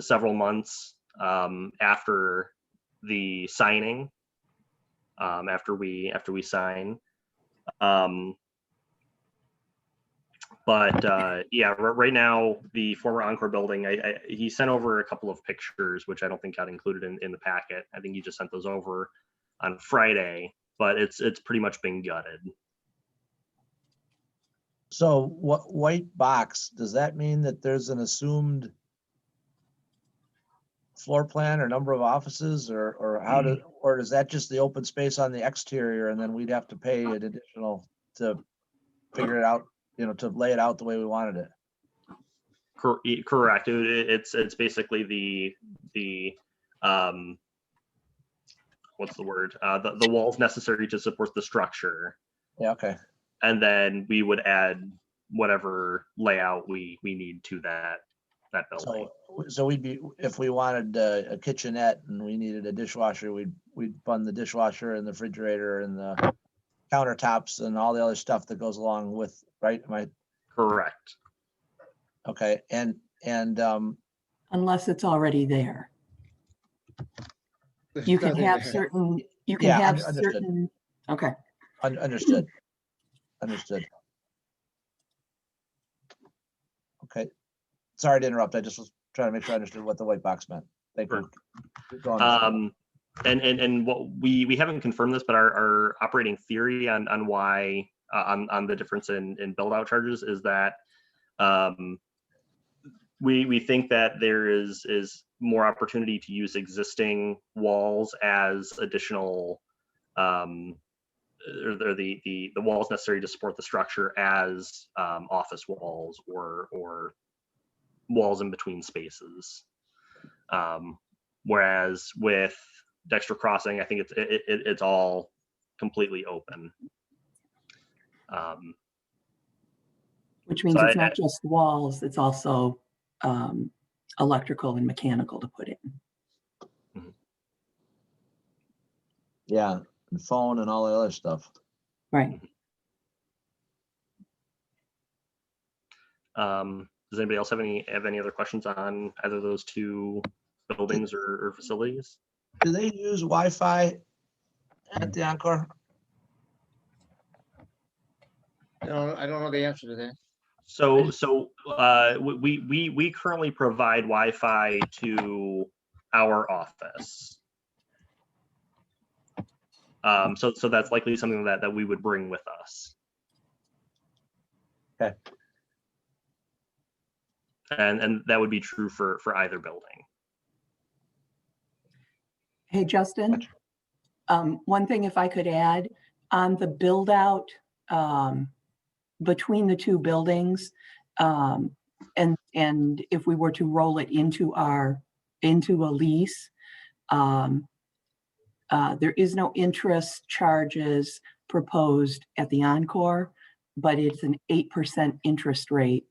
several months after the signing, after we sign. Yeah, right now the former Encore building, he sent over a couple of pictures, which I don't think got included in the packet. I think he just sent those over on Friday, but it's pretty much been gutted. So what white box, does that mean that there's an assumed floor plan or number of offices, or how or is that just the open space on the exterior and then we'd have to pay an additional to figure it out, to lay it out the way we wanted it? Correct. It's basically the what's the word? The walls necessary to support the structure. Yeah. Okay. And then we would add whatever layout we need to that building. So we'd be, if we wanted a kitchenette and we needed a dishwasher, we'd fund the dishwasher and the refrigerator and the countertops and all the other stuff that goes along with, right? Am I correct? Okay. And unless it's already there. You can have certain, certain, okay. Understood. Understood. Okay. Sorry to interrupt. I just was trying to make sure I understood what the white box meant. Thank you. And what we haven't confirmed this, but our operating theory on why on the difference in build out charges is that we think that there is more opportunity to use existing walls as additional or the walls necessary to support the structure as office walls or walls in between spaces. Whereas with Dexter Crossing, I think it's all completely open. Which means it's not just walls, it's also electrical and mechanical to put in. Yeah, and phone and all the other stuff. Right. Does anybody else have any other questions on either of those two buildings or facilities? Do they use Wi-Fi at the Encore? I don't know the answer to that. So we currently provide Wi-Fi to our office. So that's likely something that we would bring with us. Okay. And that would be true for either building. Hey, Justin, one thing if I could add on the build out between the two buildings. And if we were to roll it into a lease, there is no interest charges proposed at the Encore, but it's an 8% interest rate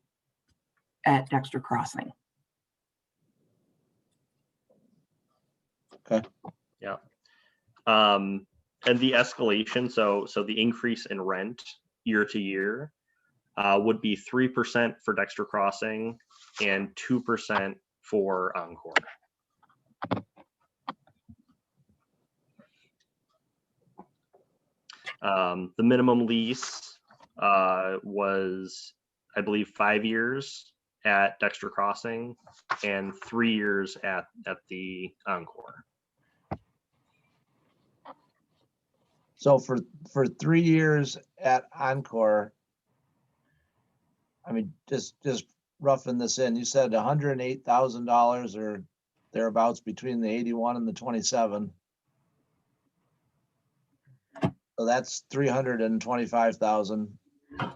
at Dexter Crossing. Okay. Yeah. And the escalation, so the increase in rent year to year would be 3% for Dexter Crossing and 2% for Encore. The minimum lease was, I believe, 5 years at Dexter Crossing and 3 years at the Encore. So for 3 years at Encore, I mean, just roughing this in, you said $108,000 or thereabouts between the 81 and the 27. So that's 325,000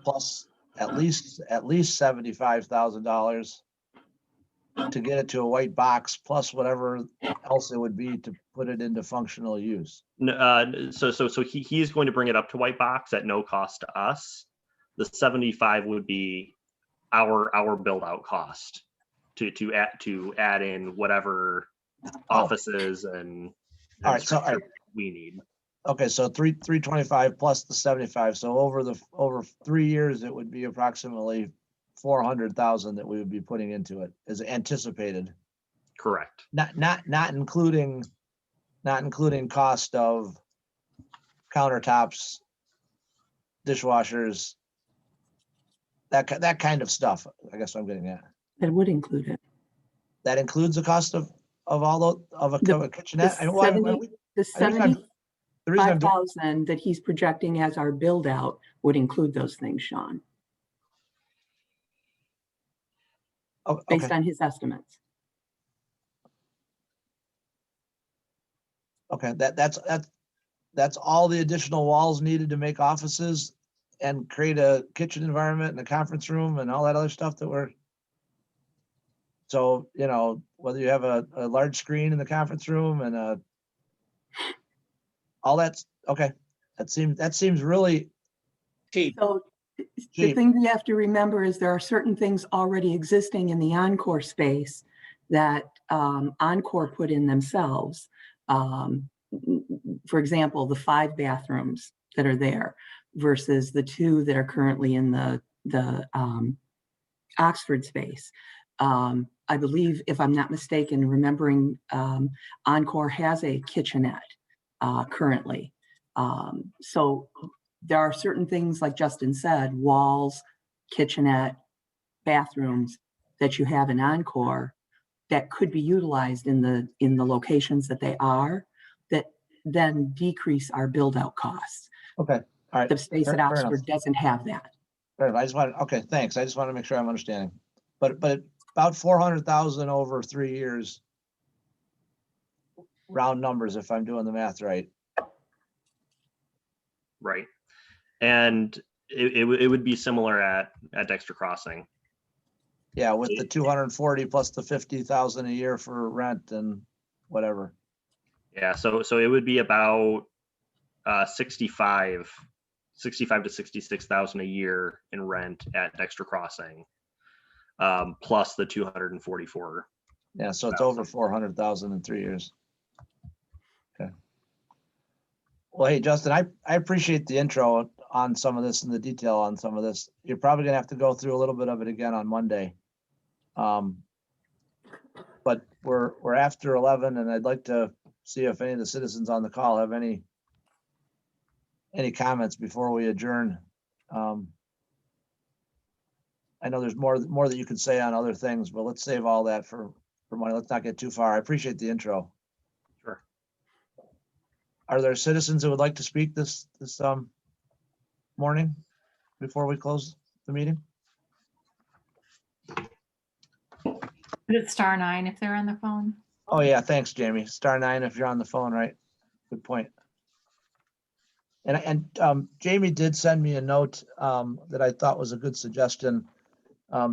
plus at least $75,000 to get it to a white box, plus whatever else it would be to put it into functional use. So he's going to bring it up to white box at no cost to us. The 75 would be our build out cost to add in whatever offices and all right, so all right. we need. Okay, so 325 plus the 75. So over 3 years, it would be approximately 400,000 that we would be putting into it as anticipated. Correct. Not including cost of countertops, dishwashers, that kind of stuff. I guess I'm getting at. That would include it. That includes the cost of all of a kitchenette. The 75,000 that he's projecting as our build out would include those things, Sean. Based on his estimates. Okay, that's all the additional walls needed to make offices and create a kitchen environment and a conference room and all that other stuff that we're. So, you know, whether you have a large screen in the conference room and all that's okay. That seems really cheap. So the thing we have to remember is there are certain things already existing in the Encore space that Encore put in themselves. For example, the 5 bathrooms that are there versus the 2 that are currently in the Oxford space. I believe, if I'm not mistaken, remembering Encore has a kitchenette currently. So there are certain things, like Justin said, walls, kitchenette, bathrooms that you have in Encore that could be utilized in the locations that they are, that then decrease our build out costs. okay. All right. The space at Oxford doesn't have that. I just want okay, thanks. I just want to make sure I'm understanding. But about 400,000 over 3 years, round numbers, if I'm doing the math right. Right. And it would be similar at Dexter Crossing. Yeah, with the 240 plus the 50,000 a year for rent and whatever. Yeah, so it would be about 65 to 66,000 a year in rent at Dexter Crossing, plus the 244. Yeah, so it's over 400,000 in 3 years. Okay. Well, hey, Justin, I appreciate the intro on some of this and the detail on some of this. You're probably gonna have to go through a little bit of it again on Monday. But we're after 11, and I'd like to see if any of the citizens on the call have any comments before we adjourn. I know there's more that you could say on other things, but let's save all that for Monday. Let's not get too far. I appreciate the intro. Sure. Are there citizens who would like to speak this morning before we close the meeting? It's *9 if they're on the phone. Oh yeah, thanks, Jamie. *9 if you're on the phone, right? Good point. And Jamie did send me a note that I thought was a good suggestion.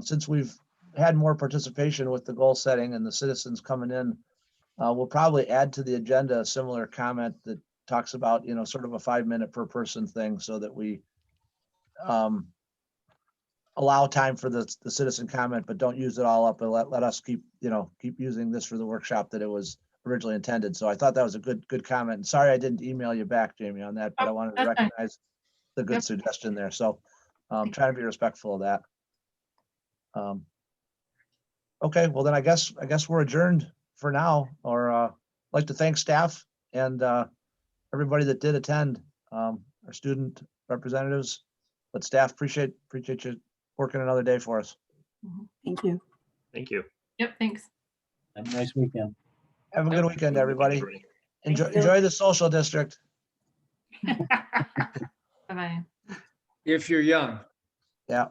Since we've had more participation with the goal setting and the citizens coming in, we'll probably add to the agenda a similar comment that talks about, sort of a 5-minute per person thing, so that we allow time for the citizen comment, but don't use it all up, and let us keep using this for the workshop that it was originally intended. So I thought that was a good comment. And sorry I didn't email you back, Jamie, on that, but I wanted to that's fine. recognize the good Yep. suggestion there. So trying to be respectful of that. Okay, well then I guess we're adjourned for now, or I'd like to thank staff and everybody that did attend, our student representatives, but staff, appreciate you working another day for us. Thank you. Thank you. Yep, thanks. Have a nice weekend. Have a good weekend, everybody. Everybody. Enjoy the social district. Bye-bye. If you're young. Yeah.